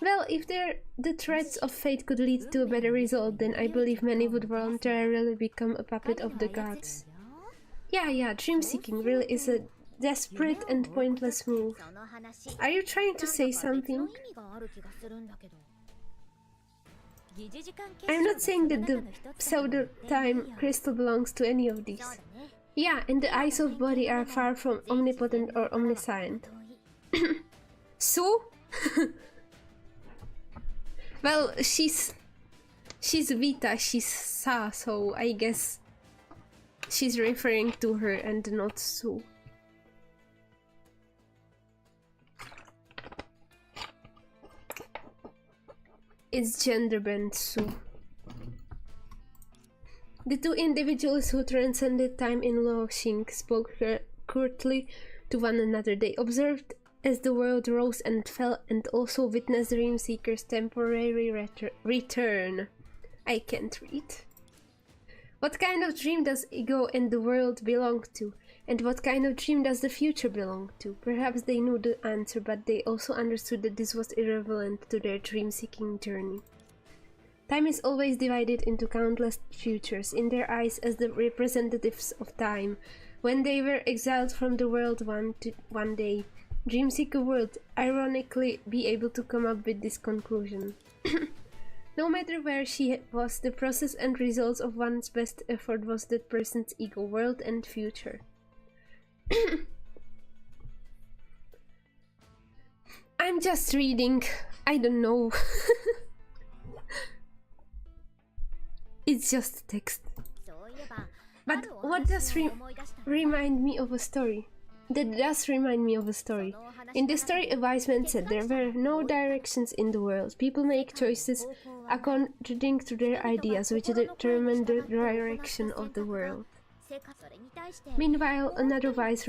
Well, if the threads of fate could lead to a better result, then I believe many would voluntarily become a puppet of the gods. Yeah, dream-seeking really is a desperate and pointless move. Are you trying to say something? I'm not saying that the pseudo-time crystal belongs to any of these. Yeah, and the eyes of body are far from omnipotent or omniscient. So? Well, she's Vita, she's Sa, so I guess she's referring to her and not Sue. It's gender bent Sue. The two individuals who transcended time in Loxing spoke curtly to one another. They observed as the world rose and fell and also witnessed Dreamseeker's temporary return. I can't read. What kind of dream does ego and the world belong to? And what kind of dream does the future belong to? Perhaps they knew the answer, but they also understood that this was irrelevant to their dream-seeking journey. Time is always divided into countless futures, in their eyes as the representatives of time. When they were exiled from the world one day, Dreamseeker would, ironically, be able to come up with this conclusion. No matter where she was, the process and results of one's best effort was that person's ego, world, and future. I'm just reading. I don't know. It's just text. But what does remind me of a story? That does remind me of a story. In the story, a wise man said there were no directions in the world. People make choices according to their ideas, which determine the direction of the world. Meanwhile, another wise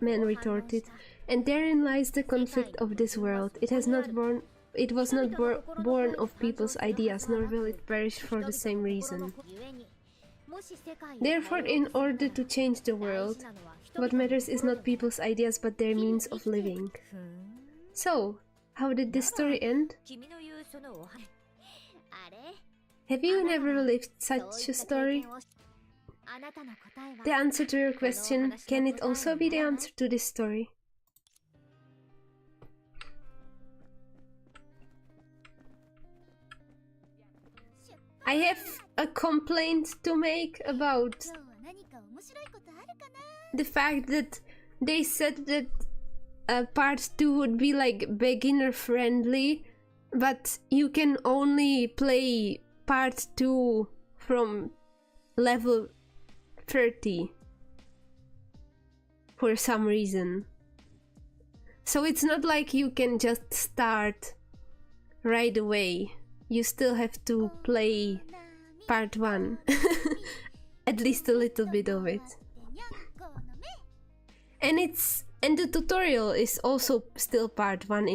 man retorted, and therein lies the conflict of this world. It was not born of people's ideas, nor will it perish for the same reason. Therefore, in order to change the world, what matters is not people's ideas, but their means of living. So, how did this story end? Have you never lived such a story? The answer to your question, can it also be the answer to this story? I have a complaint to make about the fact that they said that part 2 would be like beginner friendly, but you can only play part 2 from level 30 for some reason. So it's not like you can just start right away. You still have to play part 1. At least a little bit of it. And it's And the tutorial is also still part 1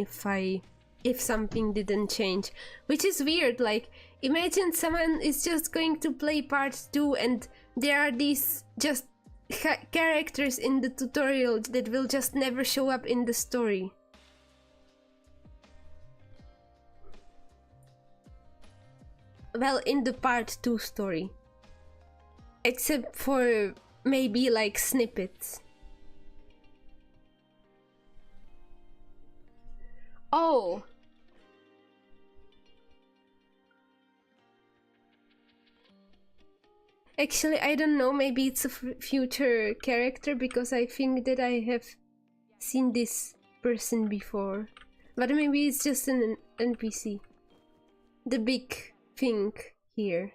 if something didn't change, which is weird. Like, imagine someone is just going to play part 2 and there are these just characters in the tutorial that will just never show up in the story. Well, in the part 2 story. Except for maybe like snippets. Oh. Actually, I don't know, maybe it's a future character because I think that I have seen this person before. But maybe it's just an NPC. The big thing here.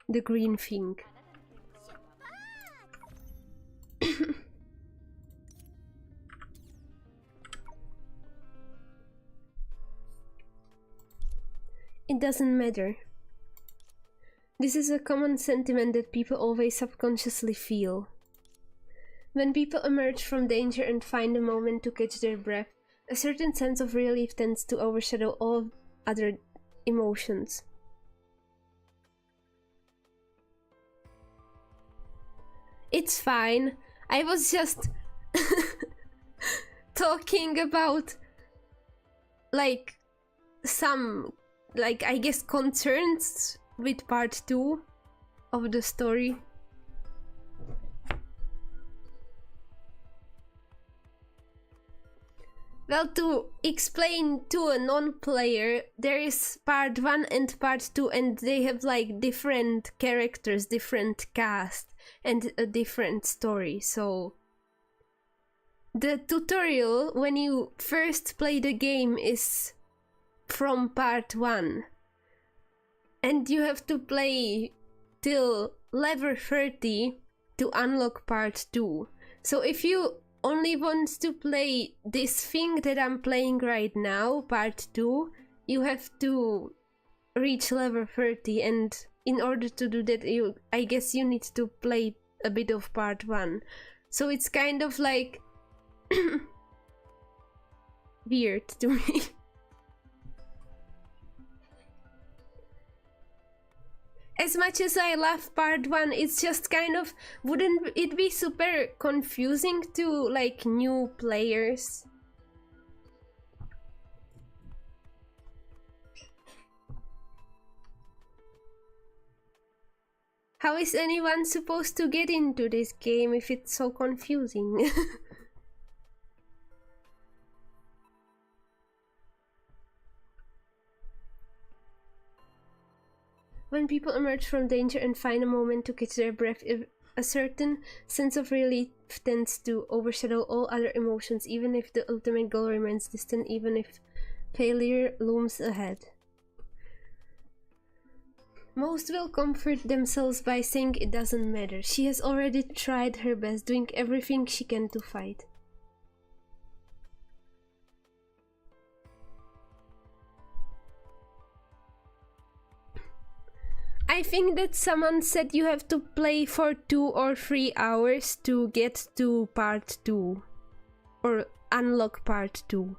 The green thing. It doesn't matter. This is a common sentiment that people always subconsciously feel. When people emerge from danger and find a moment to catch their breath, a certain sense of relief tends to overshadow all other emotions. It's fine. I was just talking about like some, like, I guess, concerns with part 2 of the story. Well, to explain to a non-player, there is part 1 and part 2 and they have like different characters, different cast and a different story. So the tutorial when you first play the game is from part 1 and you have to play till level 30 to unlock part 2. So if you only want to play this thing that I'm playing right now, part 2, you have to reach level 30, and in order to do that, I guess you need to play a bit of part 1. So it's kind of like weird to me. As much as I love part 1, it's just kind of, wouldn't it be super confusing to like new players? How is anyone supposed to get into this game if it's so confusing? When people emerge from danger and find a moment to catch their breath, a certain sense of relief tends to overshadow all other emotions, even if the ultimate goal remains distant, even if failure looms ahead. Most will comfort themselves by saying it doesn't matter. She has already tried her best, doing everything she can to fight. I think that someone said you have to play for 2 or 3 hours to get to part 2 or unlock part 2.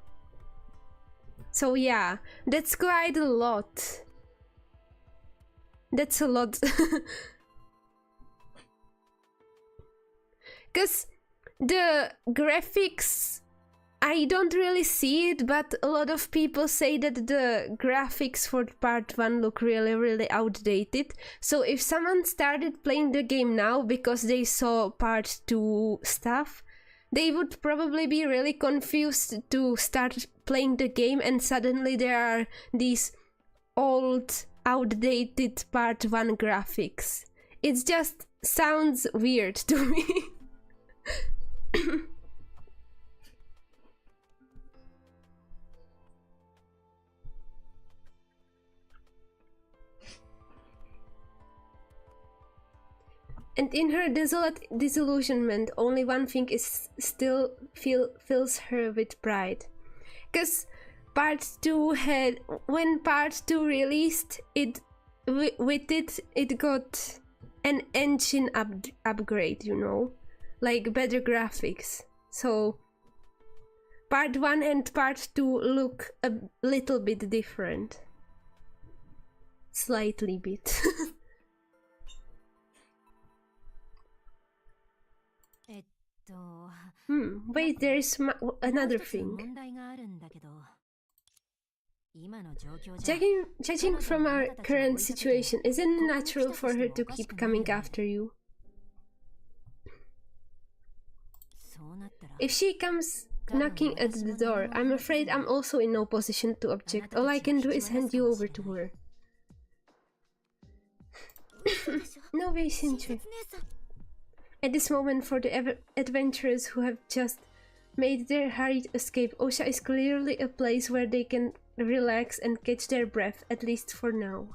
So yeah, that's quite a lot. That's a lot. Because the graphics, I don't really see it, but a lot of people say that the graphics for part 1 look really outdated. So if someone started playing the game now because they saw part 2 stuff, they would probably be really confused to start playing the game and suddenly there are these old, outdated part 1 graphics. It just sounds weird to me. And in her desolate disillusionment, only one thing is still fills her with pride. Because part 2 had, when part 2 released, it with it got an engine upgrade, you know. like better graphics. So part 1 and part 2 look a little bit different. Slightly bit. Wait, there's another thing. Judging from our current situation, isn't it natural for her to keep coming after you? If she comes knocking at the door, I'm afraid I'm also in no position to object. All I can do is hand you over to her. No way, Shinju. At this moment, for the adventurers who have just made their hurried escape, Osha is clearly a place where they can relax and catch their breath, at least for now.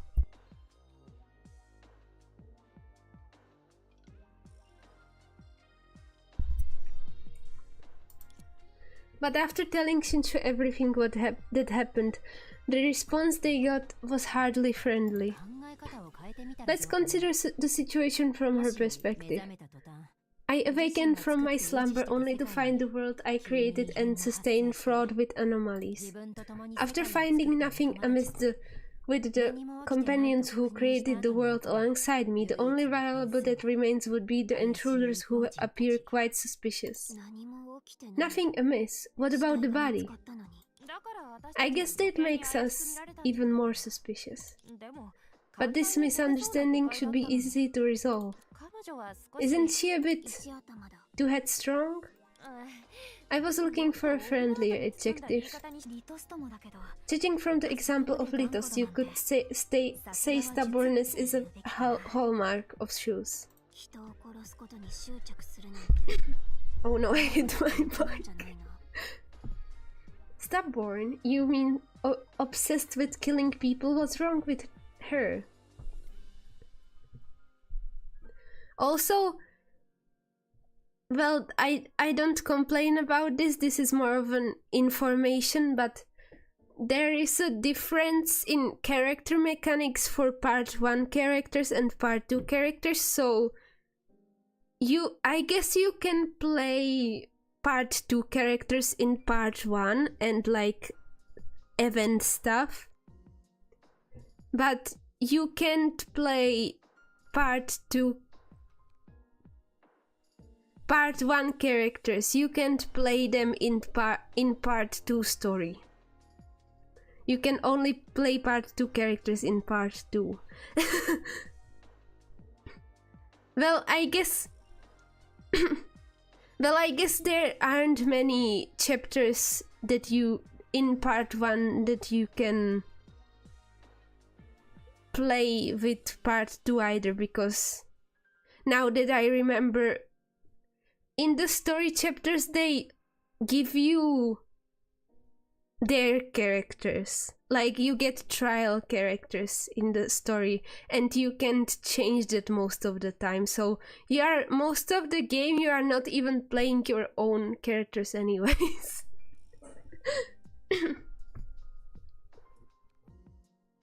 But after telling Shinju everything that happened, the response they got was hardly friendly. Let's consider the situation from her perspective. I awakened from my slumber only to find the world I created and sustained fraught with anomalies. After finding nothing amiss with the companions who created the world alongside me, the only variable that remains would be the intruders who appear quite suspicious. Nothing amiss? What about the body? I guess that makes us even more suspicious. But this misunderstanding should be easy to resolve. Isn't she a bit too headstrong? I was looking for a friendlier adjective. Judging from the example of Litos, you could say stubbornness is a hallmark of shoes. Oh no, I hit my mic. Stubborn? You mean obsessed with killing people? What's wrong with her? Also, well, I don't complain about this. This is more of an information, but there is a difference in character mechanics for part 1 characters and part 2 characters, so I guess you can play part 2 characters in part 1 and like event stuff, but you can't play part 1 characters. You can't play them in part 2 story. You can only play part 2 characters in part 2. Well, I guess there aren't many chapters that you in part 1 that you can play with part 2 either, because now that I remember, in the story chapters they give you their characters. Like, you get trial characters in the story and you can't change that most of the time. So most of the game you are not even playing your own characters anyways.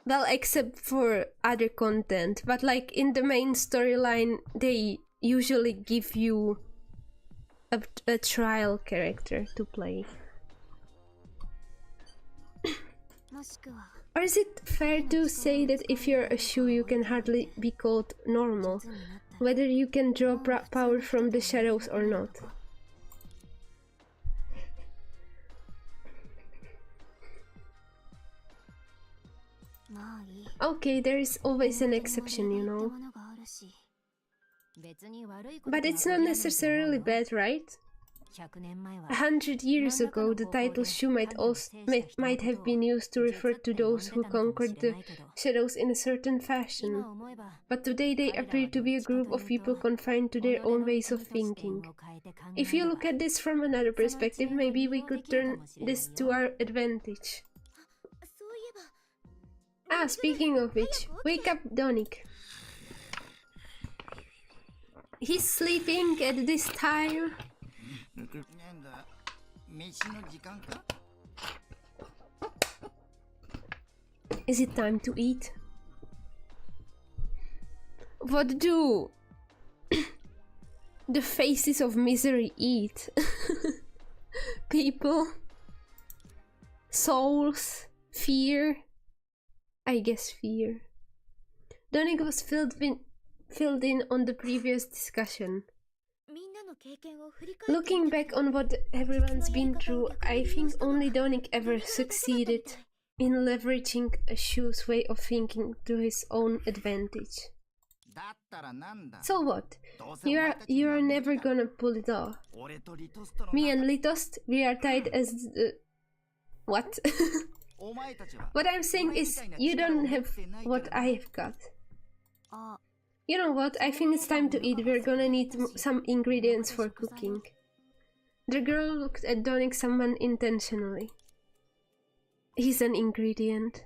Well, except for other content, but like in the main storyline they usually give you a trial character to play. Or is it fair to say that if you're a Shu you can hardly be called normal, whether you can draw power from the shadows or not? Okay, there is always an exception, you know. But it's not necessarily bad, right? 100 years ago, the title Shu might have been used to refer to those who conquered the shadows in a certain fashion. But today they appear to be a group of people confined to their own ways of thinking. If you look at this from another perspective, maybe we could turn this to our advantage. Ah, speaking of which, wake up, Donik. He's sleeping at this time. Is it time to eat? What do The faces of misery eat. People. Souls. Fear. I guess fear. Donig was filled in on the previous discussion. Looking back on what everyone's been through, I think only Donig ever succeeded in leveraging a Shu's way of thinking to his own advantage. So what? You're never gonna pull it off. Me and Litost, we are tied as the... What? What I'm saying is, you don't have what I've got. You know what? I think it's time to eat. We're gonna need some ingredients for cooking. The girl looked at Donig someone intentionally. He's an ingredient.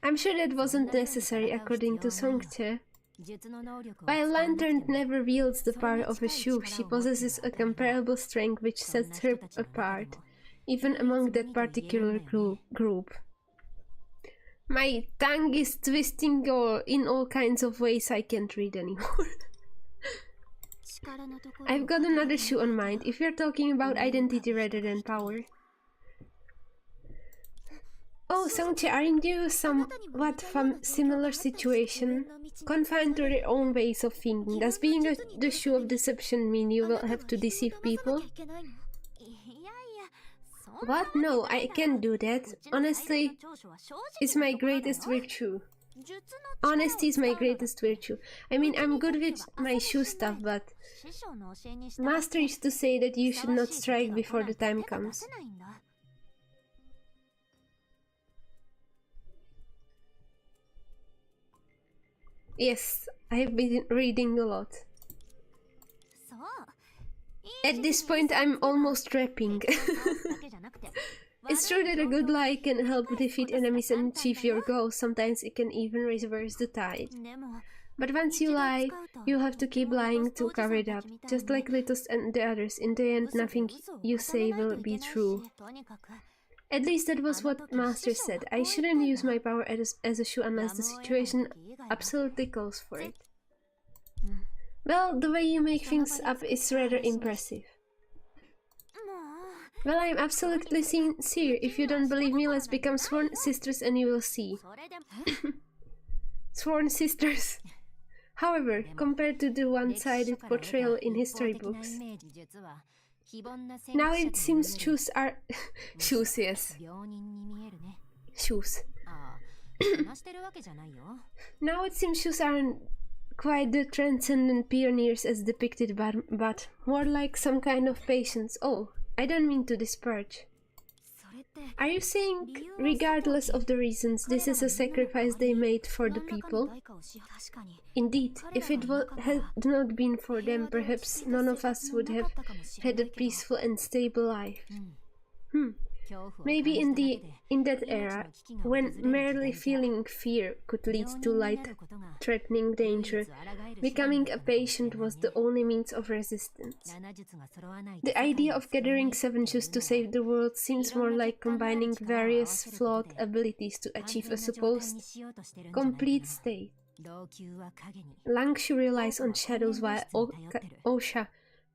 I'm sure that wasn't necessary according to Songche. While Lantern never wields the power of a Shu, she possesses a comparable strength which sets her apart, even among that particular group. My tongue is twisting in all kinds of ways I can't read anymore. I've got another Shu on mind, if you're talking about identity rather than power. Oh, Songche, aren't you somewhat similar situation? Confined to their own ways of thinking. Does being the Shu of deception mean you will have to deceive people? What? No, I can't do that. Honestly, it's my greatest virtue. Honesty is my greatest virtue. I mean, I'm good with my Shu stuff, but Master used to say that you should not strike before the time comes. Yes, I've been reading a lot. At this point, I'm almost rapping. It's true that a good lie can help defeat enemies and achieve your goals. Sometimes it can even reverse the tide. But once you lie, you have to keep lying to cover it up. Just like Litos and the others, in the end, nothing you say will be true. At least that was what Master said. I shouldn't use my power as a Shu unless the situation absolutely calls for it. Well, the way you make things up is rather impressive. Well, I'm absolutely sincere. If you don't believe me, let's become sworn sisters and you will see. Sworn sisters. However, compared to the one-sided portrayal in history books, now it seems shoes are... shoes, yes. Shoes. Now it seems shoes aren't quite the transcendent pioneers as depicted, but more like some kind of patience. Oh, I don't mean to disparage. Are you saying, regardless of the reasons, this is a sacrifice they made for the people? Indeed, if it had not been for them, perhaps none of us would have had a peaceful and stable life. Maybe in that era, when merely feeling fear could lead to life-threatening danger, becoming a patient was the only means of resistance. The idea of gathering 7 shoes to save the world seems more like combining various flawed abilities to achieve a supposed complete state. Langshu relies on shadows while Osha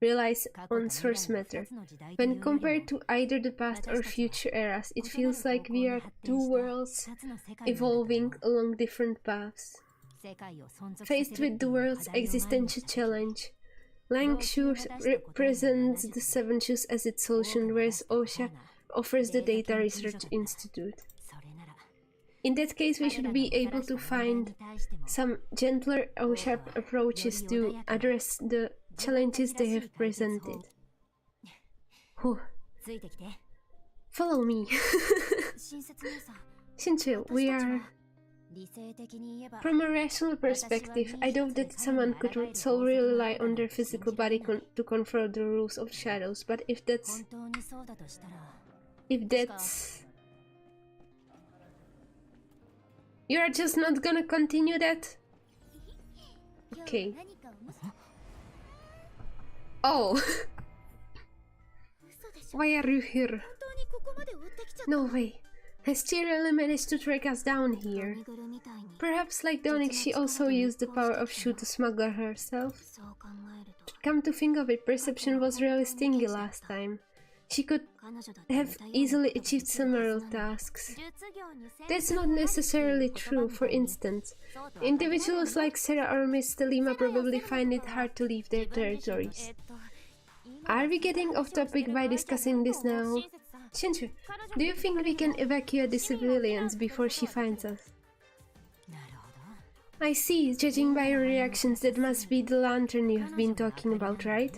relies on source matter. When compared to either the past or future eras, it feels like we are two worlds evolving along different paths. Faced with the world's existential challenge, Langshu represents the 7 shoes as its solution, whereas Osha offers the Data Research Institute. In that case, we should be able to find some gentler or sharp approaches to address the challenges they have presented. Whew. Follow me. Shincho, we are... From a rational perspective, I doubt that someone could solely rely on their physical body to confront the rules of shadows, but if that's... You're just not gonna continue that? Okay. Oh! Why are you here? No way. Has she really managed to track us down here? Perhaps like Donick, she also used the power of Shu to smuggle herself. Come to think of it, perception was really stingy last time. She could have easily achieved similar tasks. That's not necessarily true. For instance, individuals like Sarah or Miss Telima probably find it hard to leave their territories. Are we getting off topic by discussing this now? Shinju, do you think we can evacuate the civilians before she finds us? I see, judging by your reactions, that must be the lantern you have been talking about, right?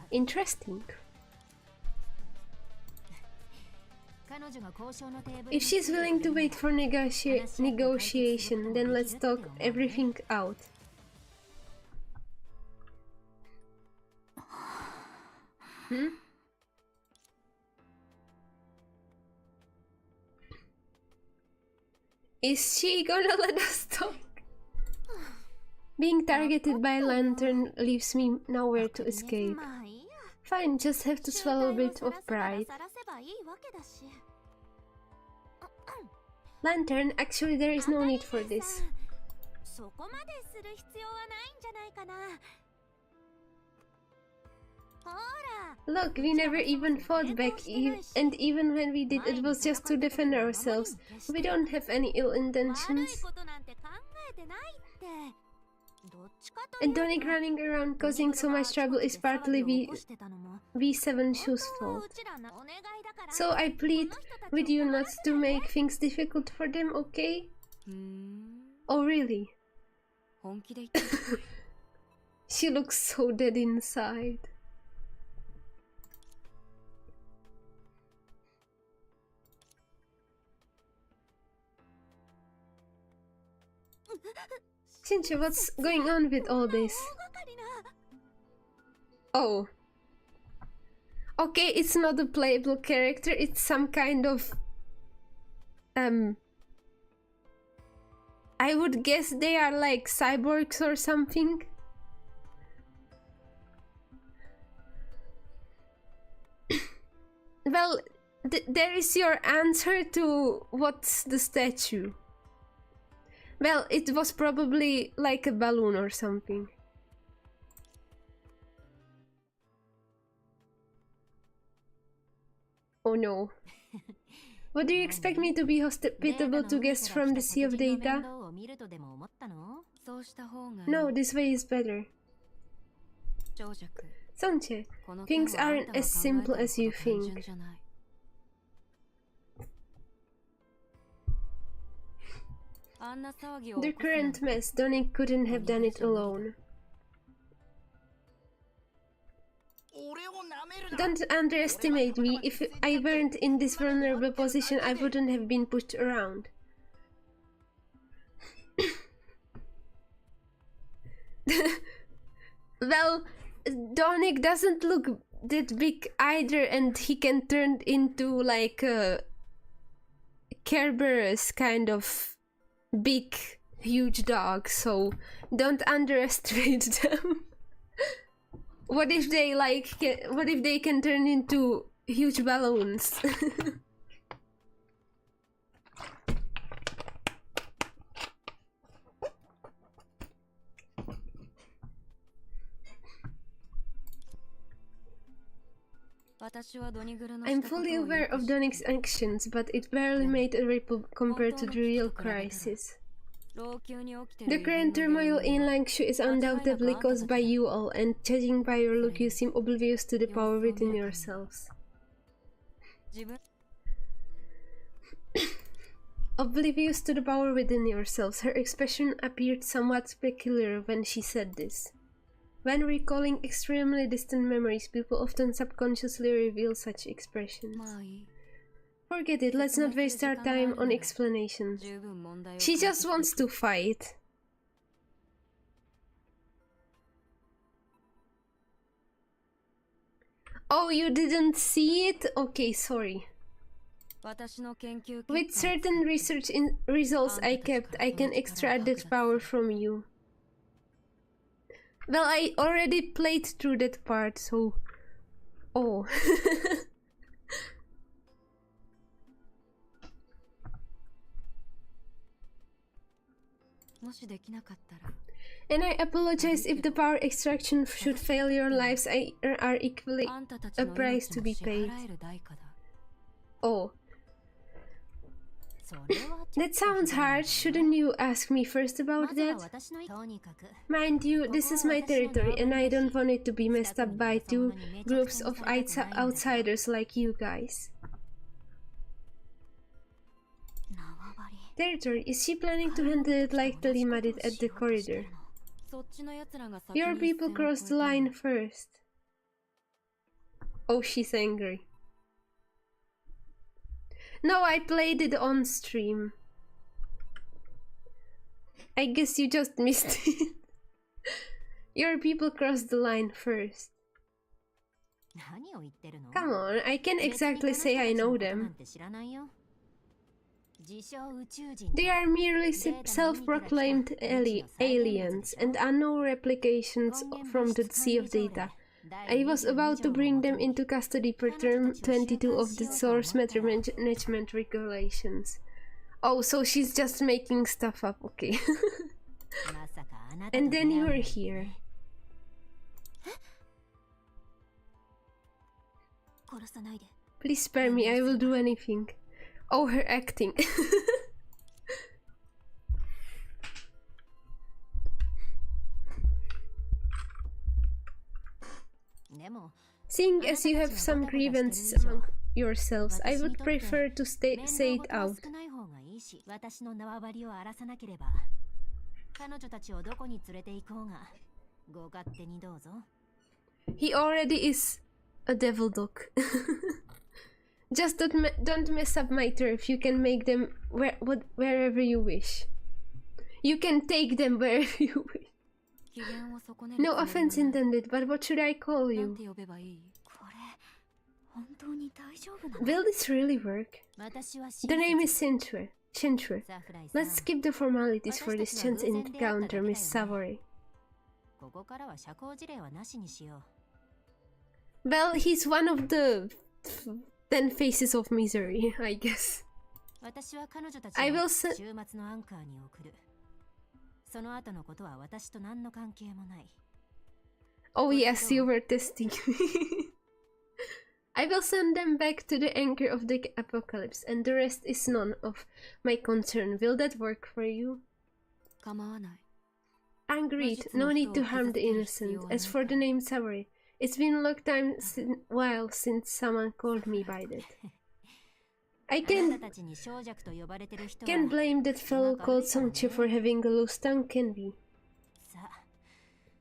Interesting. If she's willing to wait for negotiation, then let's talk everything out. Is she gonna let us talk? Being targeted by a lantern leaves me nowhere to escape. Fine, just have to swallow a bit of pride. Lantern, actually there is no need for this. Look, we never even fought back, and even when we did, it was just to defend ourselves. We don't have any ill intentions. And Donick running around causing so much trouble is partly V7 Shu's fault. So I plead with you not to make things difficult for them, okay? Oh really? She looks so dead inside. Shinji, what's going on with all this? Oh. Okay, it's not a playable character, it's some kind of... I would guess they are like cyborgs or something. Well, there is your answer to what's the statue. Well, it was probably like a balloon or something. Oh no. What do you expect me to be hospitable to guests from the Sea of Data? No, this way is better. Sonche, things aren't as simple as you think. The current mess, Donick couldn't have done it alone. Don't underestimate me. If I weren't in this vulnerable position, I wouldn't have been pushed around. Well, Donick doesn't look that big either, and he can turn into like a Kerberos kind of big, huge dog, so don't underestimate them. What if they what if they can turn into huge balloons? I'm fully aware of Donick's actions, but it barely made a ripple compared to the real crisis. The current turmoil in Langshu is undoubtedly caused by you all, and judging by your look, you seem oblivious to the power within yourselves. Oblivious to the power within yourselves. Her expression appeared somewhat peculiar when she said this. When recalling extremely distant memories, people often subconsciously reveal such expressions. Forget it, let's not waste our time on explanations. She just wants to fight. Oh, you didn't see it? Okay, sorry. With certain research results I kept, I can extract that power from you. Well, I already played through that part, so... Oh. And I apologize if the power extraction should fail. Your lives are equally a price to be paid. Oh. That sounds hard. Shouldn't you ask me first about that? Mind you, this is my territory and I don't want it to be messed up by two groups of outsiders like you guys. Territory? Is she planning to handle it like Telima did at the corridor? Your people crossed the line first. Oh, she's angry. No, I played it on stream. I guess you just missed it. Your people crossed the line first. Come on, I can't exactly say I know them. They are merely self-proclaimed aliens and unknown replications from the Sea of Data. I was about to bring them into custody per term 22 of the source management regulations. Oh, so she's just making stuff up, okay. And then you're here. Please spare me, I will do anything. Oh, her acting. Seeing as you have some grievances among yourselves, I would prefer to say it out. He already is a devil dog. Just don't mess up my turf. You can make them wherever you wish. You can take them wherever you wish. No offense intended, but what should I call you? Will this really work? The name is Shintre. Let's skip the formalities for this chance encounter, Miss Savory. Well, he's one of the 10 faces of misery, I guess. I will Oh yes, you were testing me. I will send them back to the anchor of the apocalypse, and the rest is none of my concern. Will that work for you? Agreed. No need to harm the innocent. As for the name Savory, it's been a long while since someone called me by that. I can't blame that fellow called Songche for having a loose tongue, can we?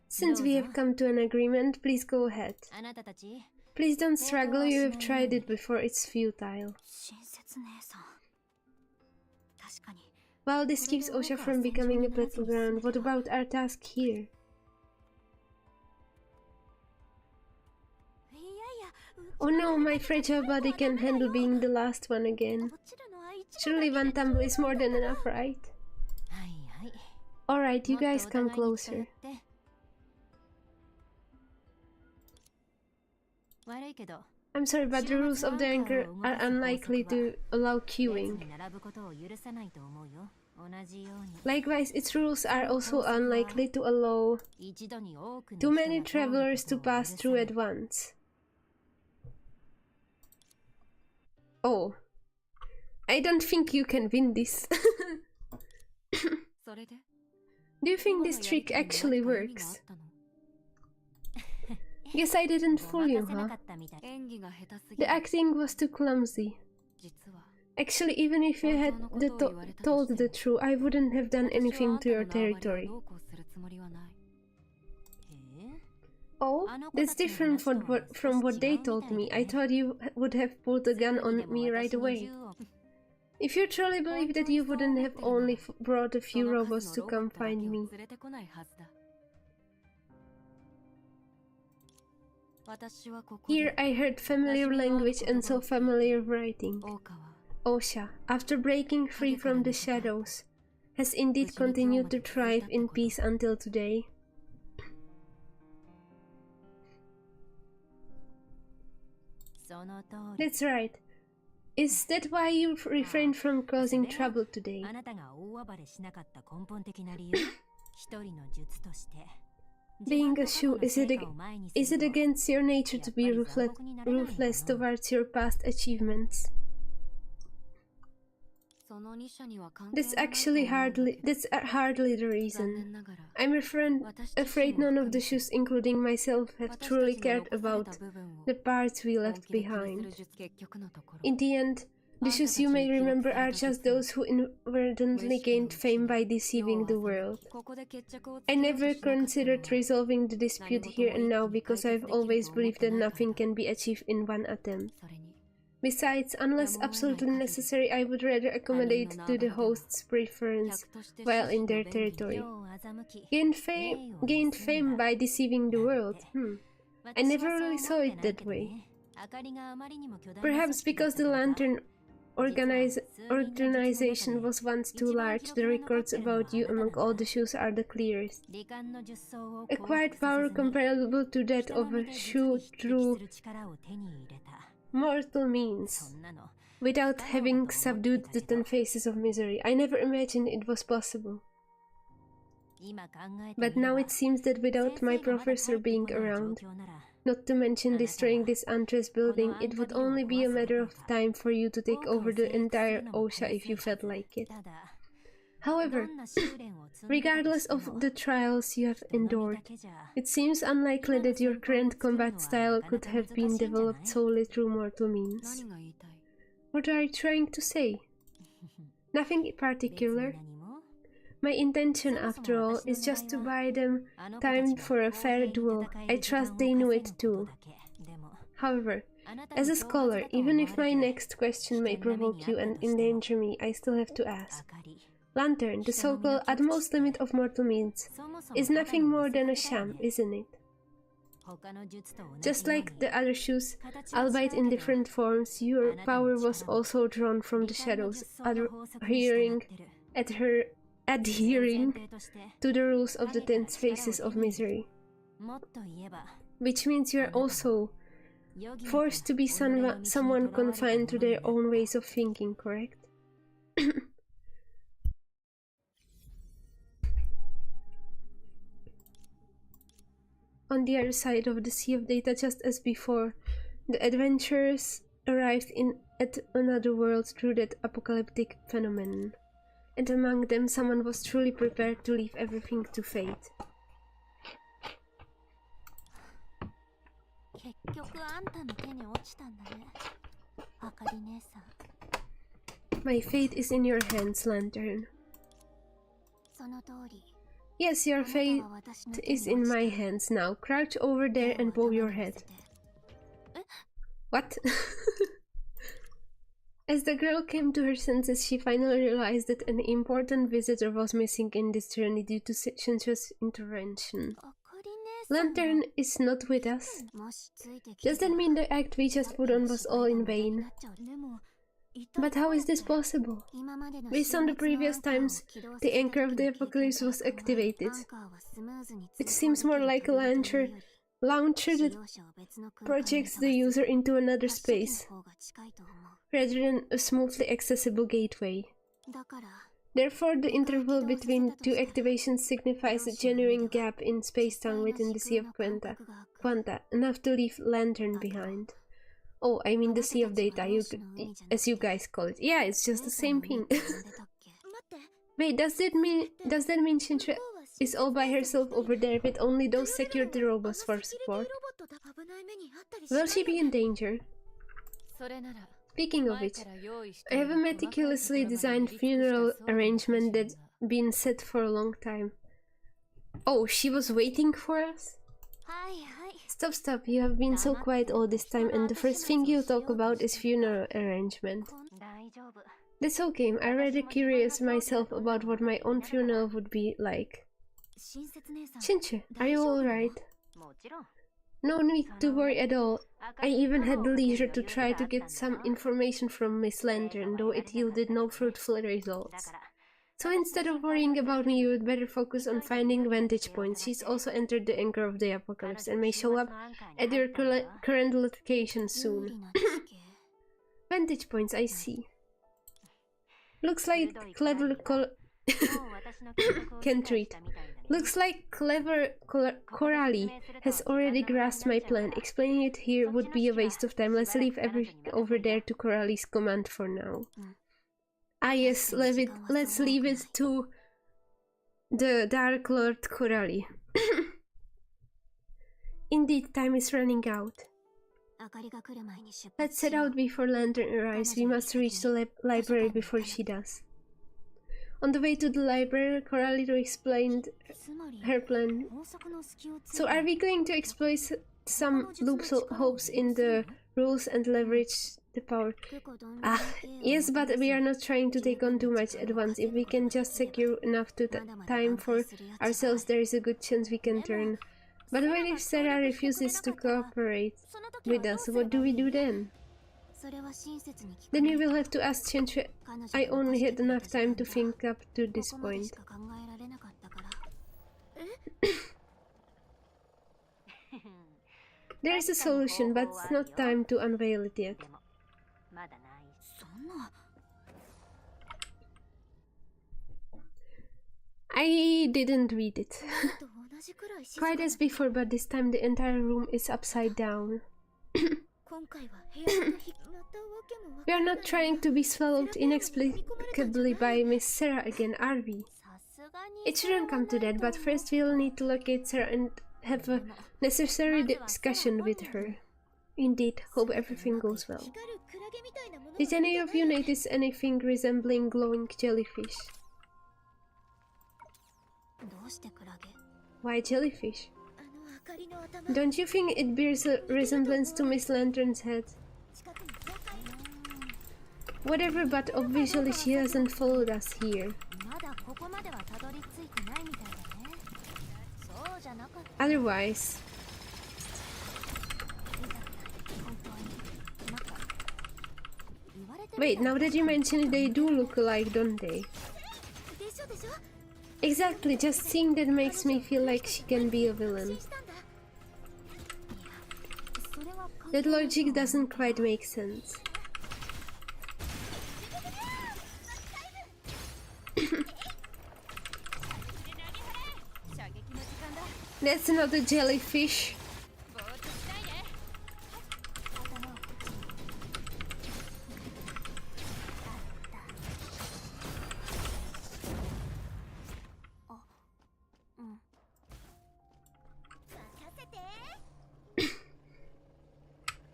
Since we have come to an agreement, please go ahead. Please don't struggle, you have tried it before, it's futile. While this keeps Osha from becoming a battleground, what about our task here? Oh no, my fragile body can't handle being the last one again. Surely one tumble is more than enough, right? Alright, you guys come closer. I'm sorry, but the rules of the anchor are unlikely to allow queuing. Likewise, its rules are also unlikely to allow too many travelers to pass through at once. Oh, I don't think you can win this. Do you think this trick actually works? Guess I didn't fool you, huh? The acting was too clumsy. Actually, even if you had told the truth, I wouldn't have done anything to your territory. Oh, that's different from what they told me. I thought you would have pulled a gun on me right away. If you truly believe that, you wouldn't have only brought a few robots to come find me. Here I heard familiar language and saw familiar writing. Osha, after breaking free from the shadows, has indeed continued to thrive in peace until today. That's right. Is that why you refrained from causing trouble today? Being a Shu, is it against your nature to be ruthless towards your past achievements? That's hardly the reason. I'm afraid none of the Shus, including myself, have truly cared about the parts we left behind. In the end, the Shus you may remember are just those who inadvertently gained fame by deceiving the world. I never considered resolving the dispute here and now because I've always believed that nothing can be achieved in one attempt. Besides, unless absolutely necessary, I would rather accommodate to the host's preference while in their territory. Gained fame by deceiving the world? I never really saw it that way. Perhaps because the Lantern organization was once too large, the records about you among all the Shus are the clearest. Acquired power comparable to that of a Shu through mortal means, without having subdued the 10 faces of misery. I never imagined it was possible. But now it seems that without my professor being around, not to mention destroying this Antras building, it would only be a matter of time for you to take over the entire OSHA if you felt like it. However, regardless of the trials you have endured, it seems unlikely that your current combat style could have been developed solely through mortal means. What are you trying to say? Nothing in particular. My intention, after all, is just to buy them time for a fair duel. I trust they knew it too. However, as a scholar, even if my next question may provoke you and endanger me, I still have to ask. Lantern, the so-called utmost limit of mortal means, is nothing more than a sham, isn't it? Just like the other Shus, albeit in different forms, your power was also drawn from the shadows, adhering to the rules of the 10 faces of misery. Which means you are also forced to be someone confined to their own ways of thinking, correct? On the other side of the Sea of Data, just as before, the adventurers arrived at another world through that apocalyptic phenomenon. And among them, someone was truly prepared to leave everything to fate. My fate is in your hands, Lantern. Yes, your fate is in my hands now. Crouch over there and bow your head. What? As the girl came to her senses, she finally realized that an important visitor was missing in this journey due to Shintra's intervention. Lantern is not with us. Does that mean the act we just put on was all in vain? But how is this possible? Based on the previous times, the anchor of the apocalypse was activated. It seems more like a launcher that projects the user into another space, rather than a smoothly accessible gateway. Therefore, the interval between two activations signifies a genuine gap in space-time within the Sea of Quanta, enough to leave Lantern behind. Oh, I mean the Sea of Data, as you guys call it. Yeah, it's just the same thing. Wait, does that mean Shintra is all by herself over there with only those security robots for support? Will she be in danger? Speaking of which, I have a meticulously designed funeral arrangement that's been set for a long time. Oh, she was waiting for us? Stop, you have been so quiet all this time and the first thing you talk about is funeral arrangement. That's okay, I'm rather curious myself about what my own funeral would be like. Shinche, are you alright? No need to worry at all. I even had the leisure to try to get some information from Miss Lantern, though it yielded no fruitful results. So instead of worrying about me, you would better focus on finding vantage points. She's also entered the anchor of the apocalypse and may show up at your current location soon. Vantage points, I see. Looks like clever can't read. Looks like clever Coralie has already grasped my plan. Explaining it here would be a waste of time. Let's leave everything over there to Coralie's command for now. Ah yes, let's leave it to the Dark Lord Coralie. Indeed, time is running out. Let's set out before Lantern arrives. We must reach the library before she does. On the way to the library, Coralie explained her plan. So are we going to exploit some loopholes in the rules and leverage the power? Ah, yes, but we are not trying to take on too much at once. If we can just secure enough time for ourselves, there is a good chance we can turn. But what if Sarah refuses to cooperate with us? What do we do then? Then we will have to ask Shinche. I only had enough time to think up to this point. There is a solution, but it's not time to unveil it yet. I didn't read it. Quite as before, but this time the entire room is upside down. We are not trying to be swallowed inexplicably by Miss Sarah again, are we? It shouldn't come to that, but first we'll need to locate Sarah and have a necessary discussion with her. Indeed, hope everything goes well. Did any of you notice anything resembling glowing jellyfish? Why jellyfish? Don't you think it bears a resemblance to Miss Lantern's head? Whatever, but obviously she hasn't followed us here. Otherwise... Wait, now that you mention it, they do look alike, don't they? Exactly, just seeing that makes me feel like she can be a villain. That logic doesn't quite make sense. That's not a jellyfish.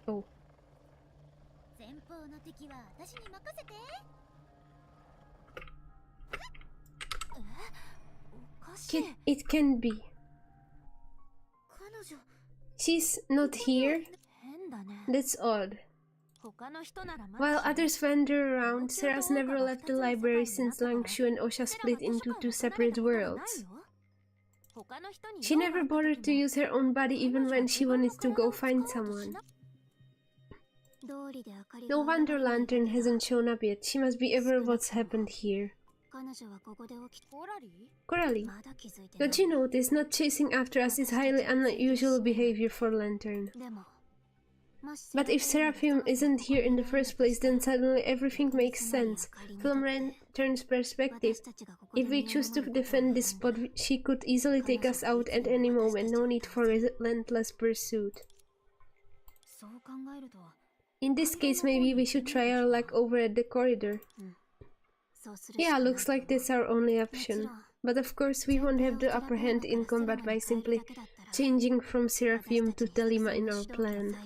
Oh. It can be. She's not here? That's odd. While others wander around, Sarah's never left the library since Langshu and Osha split into two separate worlds. She never bothered to use her own body even when she wanted to go find someone. No wonder Lantern hasn't shown up yet. She must be aware of what's happened here. Coralie, don't you notice not chasing after us is highly unusual behavior for Lantern? But if Seraphim isn't here in the first place, then suddenly everything makes sense. From Lantern's perspective, if we choose to defend this spot, she could easily take us out at any moment. No need for relentless pursuit. In this case, maybe we should try our luck over at the corridor. Yeah, looks like that's our only option. But of course, we won't have the upper hand in combat by simply changing from Seraphim to Telima in our plan.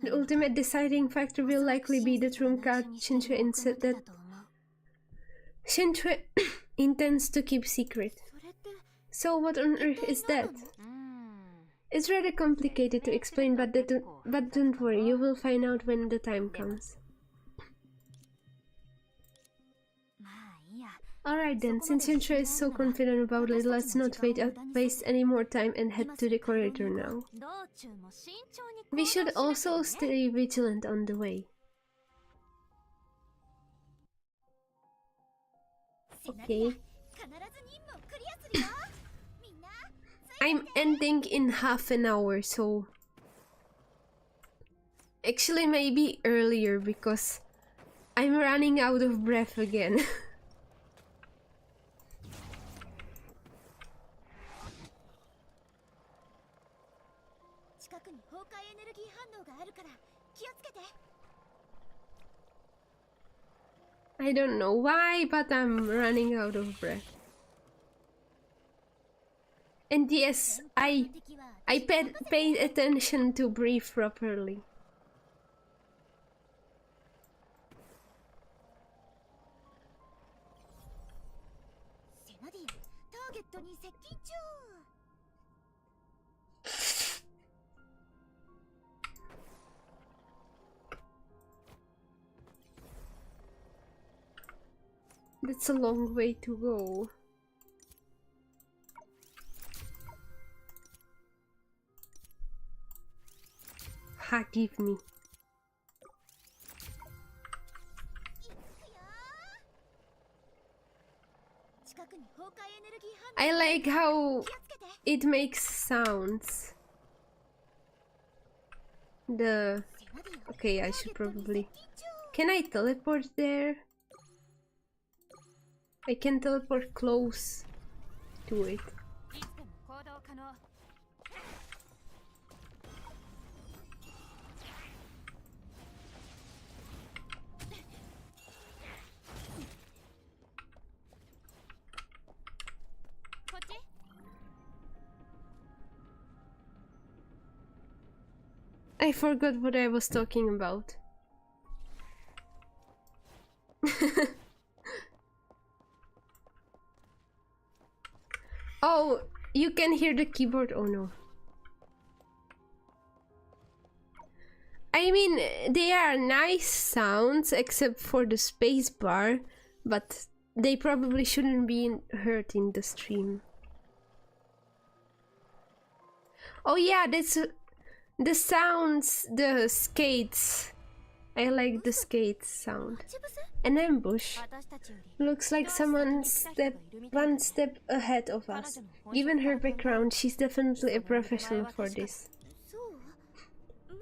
The ultimate deciding factor will likely be the trump card Shinche intends to keep secret. So what on earth is that? It's rather complicated to explain, but don't worry, you will find out when the time comes. Alright then, since Shinche is so confident about it, let's not waste any more time and head to the corridor now. We should also stay vigilant on the way. Okay. I'm ending in half an hour, so... Actually, maybe earlier because I'm running out of breath again. I don't know why, but I'm running out of breath. And yes, I paid attention to breathe properly. That's a long way to go. Give me. I like how it makes sounds. Okay, I should probably... Can I teleport there? I can teleport close to it. I forgot what I was talking about. Oh, you can hear the keyboard. Oh no. I mean, they are nice sounds except for the space bar, but they probably shouldn't be heard in the stream. Oh yeah, that's the sounds, the skates. I like the skate sound. An ambush. Looks like someone one step ahead of us. Given her background, she's definitely a professional for this.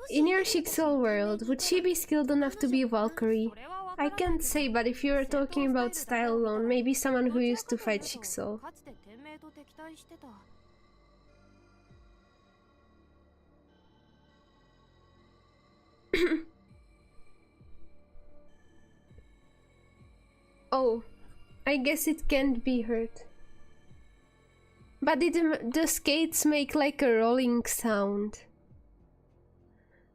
In your Jigsaw world, would she be skilled enough to be a Valkyrie? I can't say, but if you're talking about style alone, maybe someone who used to fight Jigsaw. Oh, I guess it can't be hurt. But the skates make like a rolling sound.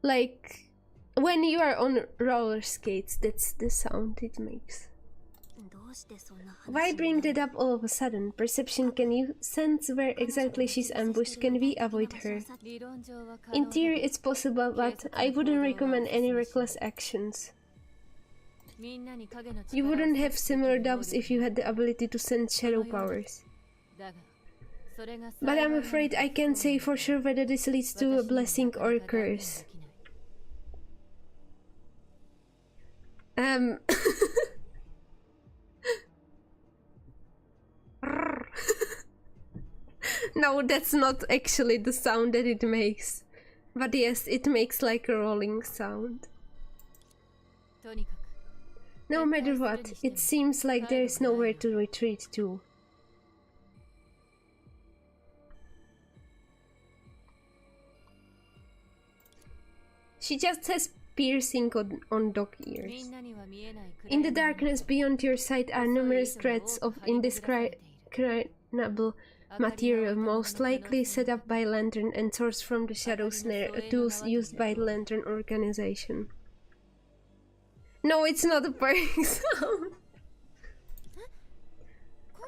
Like when you are on roller skates, that's the sound it makes. Why bring that up all of a sudden? Perception, can you sense where exactly she's ambushed? Can we avoid her? In theory it's possible, but I wouldn't recommend any reckless actions. You wouldn't have similar doubts if you had the ability to sense shadow powers. But I'm afraid I can't say for sure whether this leads to a blessing or a curse. No, that's not actually the sound that it makes. But yes, it makes like a rolling sound. No matter what, it seems like there is nowhere to retreat to. She just has piercing on dog ears. In the darkness beyond your sight are numerous threads of indescribable material, most likely set up by Lantern and sourced from the Shadow Snare, a tool used by the Lantern organization. No, it's not a purring sound.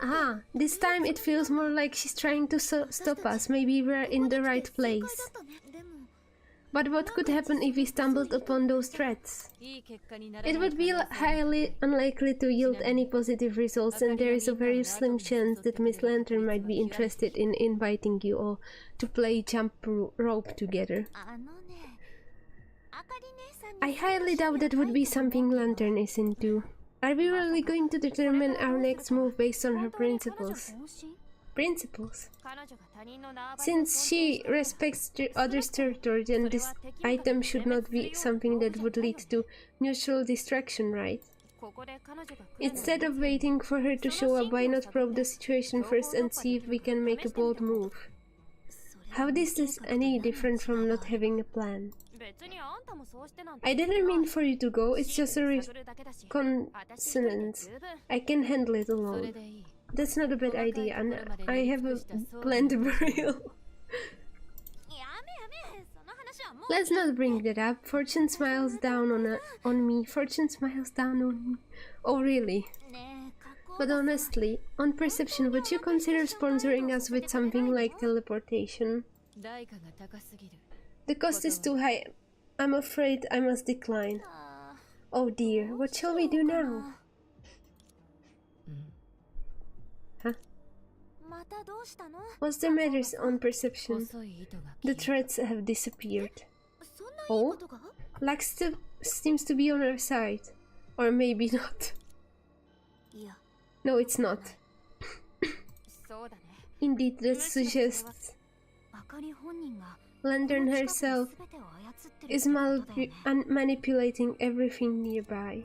Ah, this time it feels more like she's trying to stop us. Maybe we're in the right place. But what could happen if we stumbled upon those threats? It would be highly unlikely to yield any positive results, and there is a very slim chance that Miss Lantern might be interested in inviting you all to play jump rope together. I highly doubt that would be something Lantern is into. Are we really going to determine our next move based on her principles? principles. Since she respects the other's territory, then this item should not be something that would lead to mutual distraction, right? Instead of waiting for her to show up, why not probe the situation first and see if we can make a bold move? How is this any different from not having a plan? I didn't mean for you to go, it's just a reconnaissance. I can handle it alone. That's not a bad idea, and I have a planned burial. Let's not bring that up. Fortune smiles down on me. Fortune smiles down on me. Oh, really? But honestly, on perception, would you consider sponsoring us with something like teleportation? The cost is too high. I'm afraid I must decline. Oh dear, what shall we do now? Huh? What's the matter on perception? The threats have disappeared. Oh? Luck seems to be on our side. Or maybe not. No, it's not. Indeed, that suggests Lantern herself is manipulating everything nearby.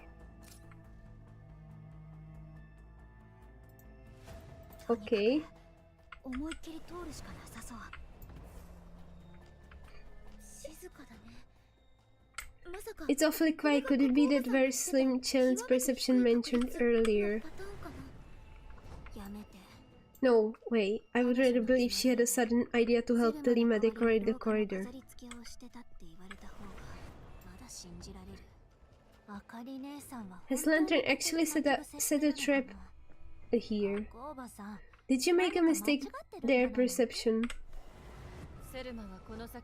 Okay. It's awfully quiet. Could it be that very slim chance perception mentioned earlier? No, wait. I would rather believe she had a sudden idea to help Telima decorate the corridor. Has Lantern actually set a trap here? Did you make a mistake there, perception?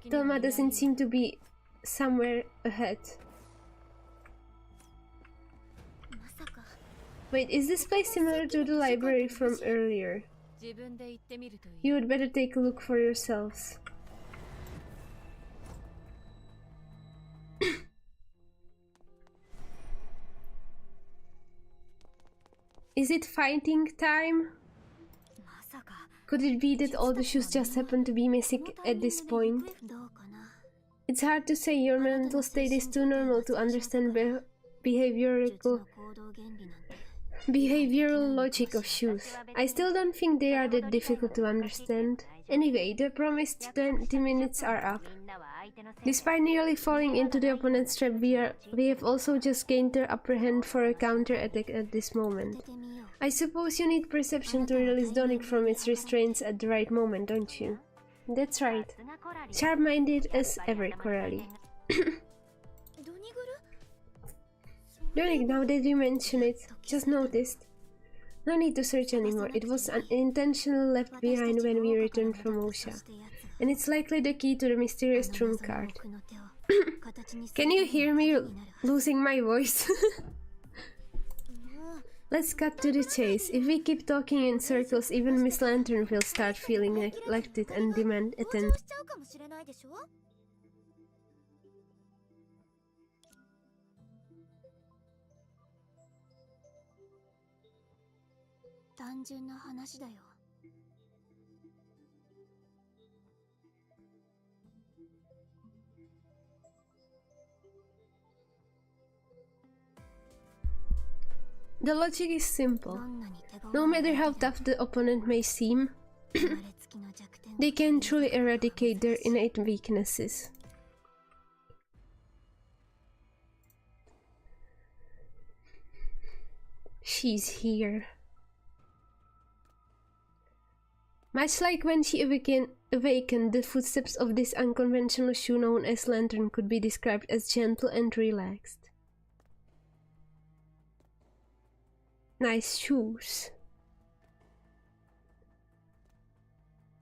Telma doesn't seem to be somewhere ahead. Wait, is this place similar to the library from earlier? You would better take a look for yourselves. Is it fighting time? Could it be that all the shoes just happen to be missing at this point? It's hard to say. Your mental state is too normal to understand behavioral logic of shoes. I still don't think they are that difficult to understand. Anyway, the promised 20 minutes are up. Despite nearly falling into the opponent's trap, we have also just gained their upper hand for a counter-attack at this moment. I suppose you need perception to release Donic from its restraints at the right moment, don't you? That's right. Sharp-minded as ever, Coralie. Donic, now that you mention it, just noticed. No need to search anymore. It was unintentionally left behind when we returned from Osha. And it's likely the key to the mysterious trump card. Can you hear me losing my voice? Let's cut to the chase. If we keep talking in circles, even Miss Lantern will start feeling neglected and demand attention. The logic is simple. No matter how tough the opponent may seem, they can truly eradicate their innate weaknesses. She's here. Much like when she awakened, the footsteps of this unconventional shoe known as Lantern could be described as gentle and relaxed. Nice shoes.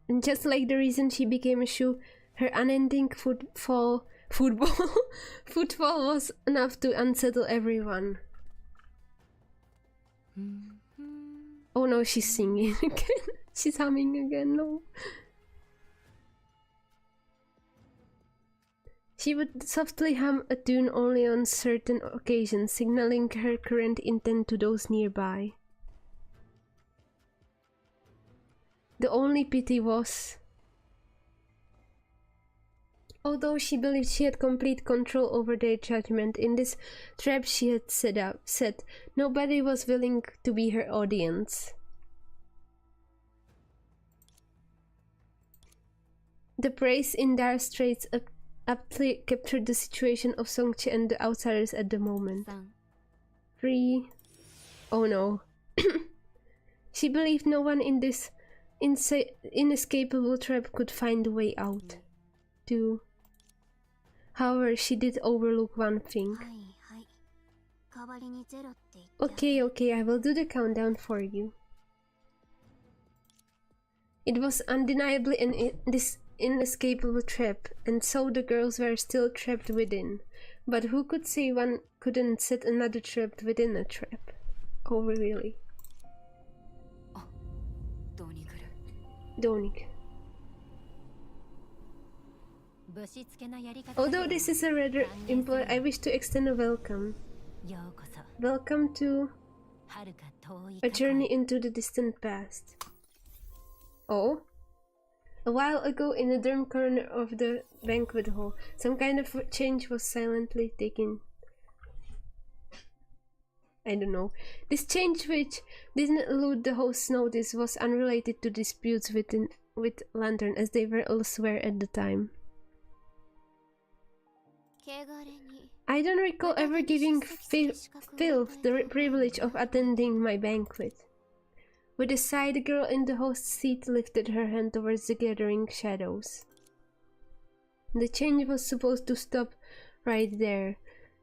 And just like the reason she became a shoe, her unending footfall was enough to unsettle everyone. Oh no, she's singing again. She's humming again, no. She would softly hum a tune only on certain occasions, signaling her current intent to those nearby. The only pity was, although she believed she had complete control over their judgment, in this trap she had set nobody was willing to be her audience. The praise in dire straits aptly captured the situation of Songchi and the outsiders at the moment. 3. Oh no. She believed no one in this inescapable trap could find a way out. 2. However, she did overlook one thing. Okay, I will do the countdown for you. It was undeniably this inescapable trap, and so the girls were still trapped within. But who could say one couldn't set another trap within a trap? Oh, really? Donik. Although this is a rather impolite, I wish to extend a welcome. Welcome to a journey into the distant past. Oh? A while ago, in a dim corner of the banquet hall, some kind of change was silently taking. I don't know. This change, which didn't elude the host's notice, was unrelated to disputes with Lantern, as they were elsewhere at the time. I don't recall ever giving Filth the privilege of attending my banquet. With a sigh, the girl in the host's seat lifted her hand towards the gathering shadows. The change was supposed to stop right there,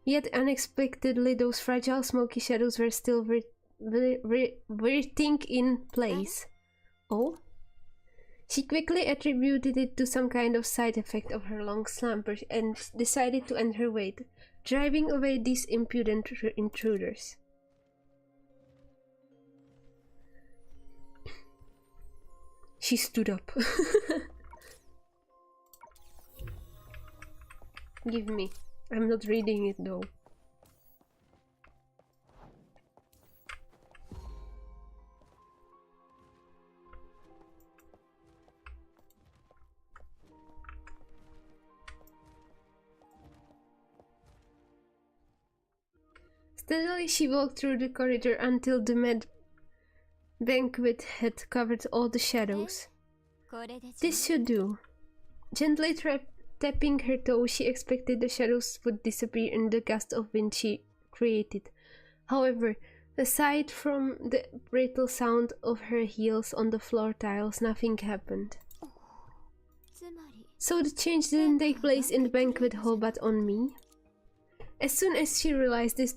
yet unexpectedly those fragile smoky shadows were still writhing in place. Oh? She quickly attributed it to some kind of side effect of her long slumber and decided to end her wait, driving away these impudent intruders. She stood up. Give me. I'm not reading it though. Steadily she walked through the corridor until the banquet had covered all the shadows. This should do. Gently tapping her toe, she expected the shadows would disappear in the gust of wind she created. However, aside from the brittle sound of her heels on the floor tiles, nothing happened. So the change didn't take place in the banquet hall but on me? As soon as she realized this,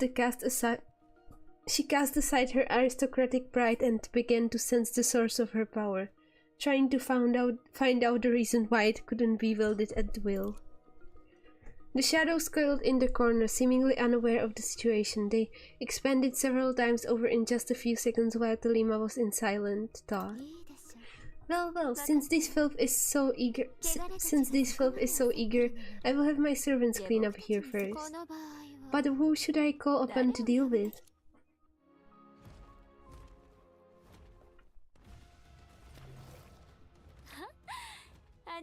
she cast aside her aristocratic pride and began to sense the source of her power, trying to find out the reason why it couldn't be wielded at will. The shadows coiled in the corner, seemingly unaware of the situation. They expanded several times over in just a few seconds while Telima was in silent thought. Well, since this filth is so eager, I will have my servants clean up here first. But who should I call upon to deal with?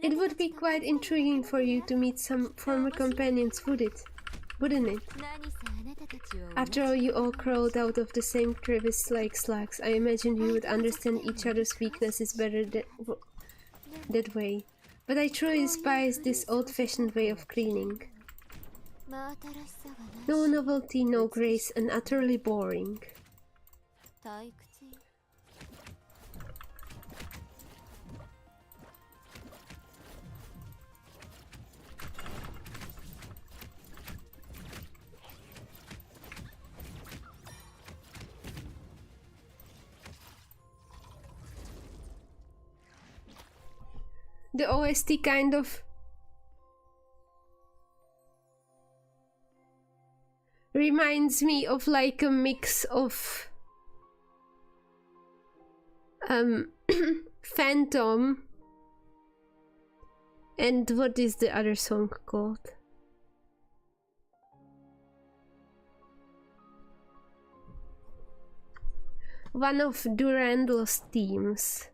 It would be quite intriguing for you to meet some former companions, wouldn't it? After all, you all crawled out of the same crevice like slugs. I imagined you would understand each other's weaknesses better that way. But I truly despise this old-fashioned way of cleaning. No novelty, no grace, and utterly boring. The OST kind of reminds me of like a mix of Phantom and what is the other song called? One of Durandal's themes.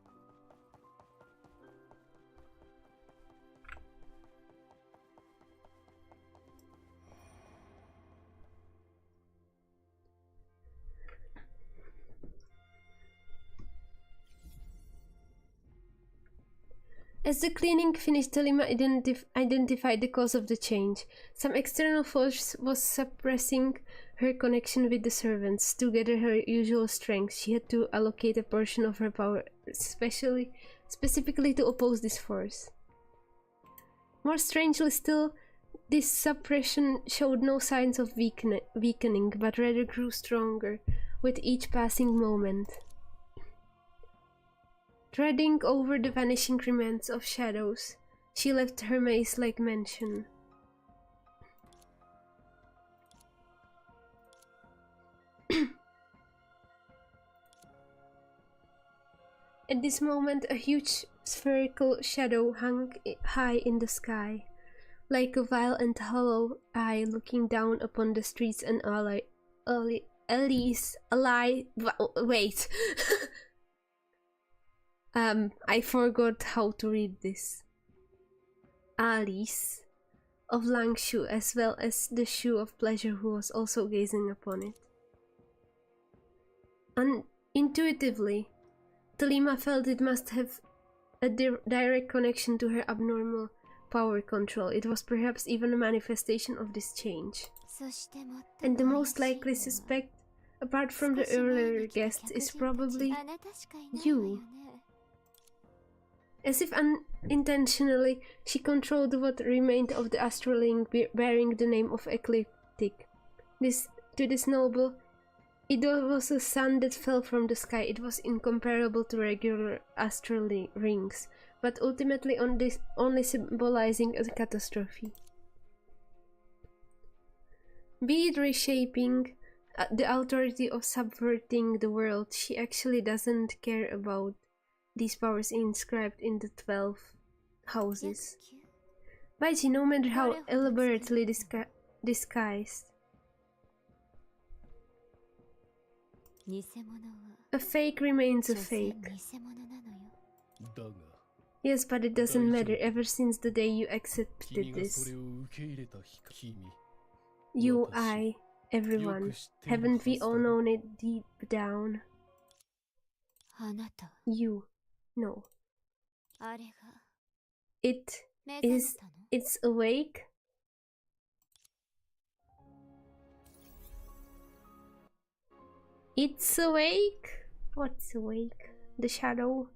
As the cleaning finished, Talima identified the cause of the change. Some external force was suppressing her connection with the servants. To gather her usual strength, she had to allocate a portion of her power specifically to oppose this force. More strangely still, this suppression showed no signs of weakening, but rather grew stronger with each passing moment. Treading over the vanishing remains of shadows, she left her maze-like mansion. At this moment, a huge spherical shadow hung high in the sky, like a vile and hollow eye looking down upon the streets and alleys. Wait. I forgot how to read this. Alice of Langshu, as well as the Shoe of Pleasure, who was also gazing upon it. Intuitively, Talima felt it must have a direct connection to her abnormal power control. It was perhaps even a manifestation of this change. And the most likely suspect, apart from the earlier guests, is probably you. As if unintentionally, she controlled what remained of the astral link bearing the name of Ecliptic. To this noble, it was a sun that fell from the sky. It was incomparable to regular astral rings, but ultimately only symbolizing a catastrophe. Be it reshaping the authority of subverting the world, she actually doesn't care about these powers inscribed in the 12 houses. Baiji, no matter how elaborately disguised, a fake remains a fake. Yes, but it doesn't matter ever since the day you accepted this. You, I, everyone. Haven't we all known it deep down? You. No. It's awake? It's awake? What's awake? The shadow?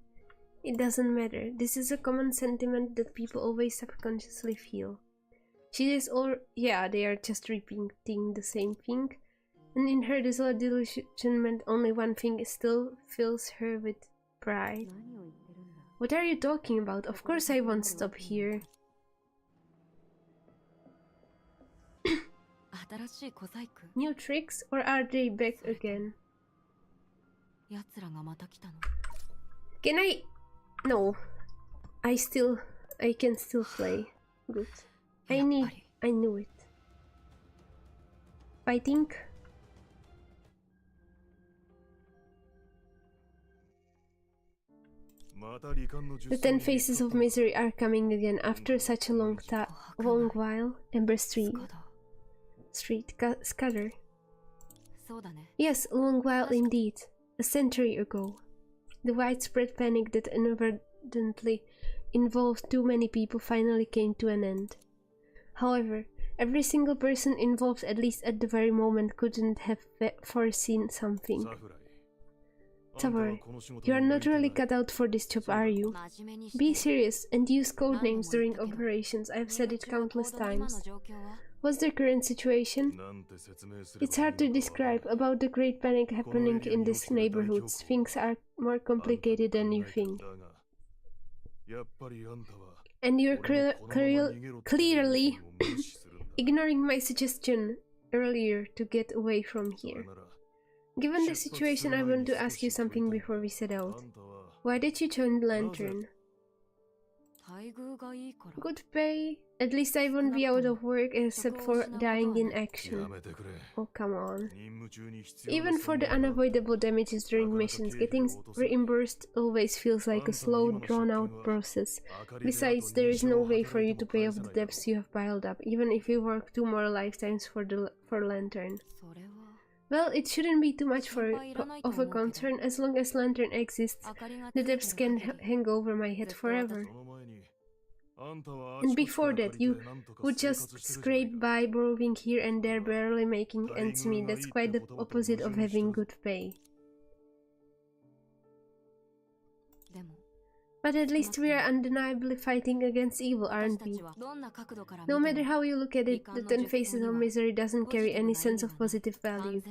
It doesn't matter. This is a common sentiment that people always subconsciously feel. She is yeah, they are just repeating the same thing. And in her disillusionment, only one thing still fills her with pride. What are you talking about? Of course I won't stop here. New tricks, or are they back again? Can I? No. I can still play. Good. I knew it. Fighting? The 10 faces of misery are coming again after such a long while. Ember Street. Scudder. Yes, a long while indeed. A century ago. The widespread panic that inadvertently involved too many people finally came to an end. However, every single person involved, at least at the very moment, couldn't have foreseen something. Samurai, you are not really cut out for this job, are you? Be serious and use code names during operations. I have said it countless times. What's the current situation? It's hard to describe. About the great panic happening in these neighborhoods. Things are more complicated than you think. And you're clearly ignoring my suggestion earlier to get away from here. Given the situation, I want to ask you something before we set out. Why did you join the Lantern? Good pay. At least I won't be out of work except for dying in action. Oh, come on. Even for the unavoidable damages during missions, getting reimbursed always feels like a slow, drawn-out process. Besides, there is no way for you to pay off the debts you have piled up, even if you work 2 more lifetimes for Lantern. Well, it shouldn't be too much of a concern. As long as Lantern exists, the debts can hang over my head forever. And before that, you would just scrape by, borrowing here and there, barely making ends meet. That's quite the opposite of having good pay. But at least we are undeniably fighting against evil, aren't we? No matter how you look at it, the 10 faces of misery doesn't carry any sense of positive value.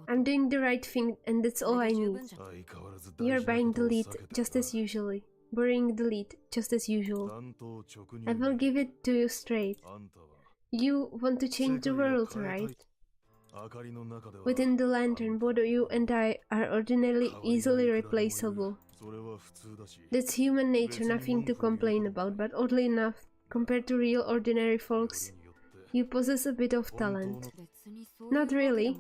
I'm doing the right thing, and that's all I need. You're buying the lead, just as usually. Burying the lead, just as usual. I will give it to you straight. You want to change the world, right? Within the lantern, both you and I are ordinarily easily replaceable. That's human nature, nothing to complain about, but oddly enough, compared to real ordinary folks, you possess a bit of talent. Not really.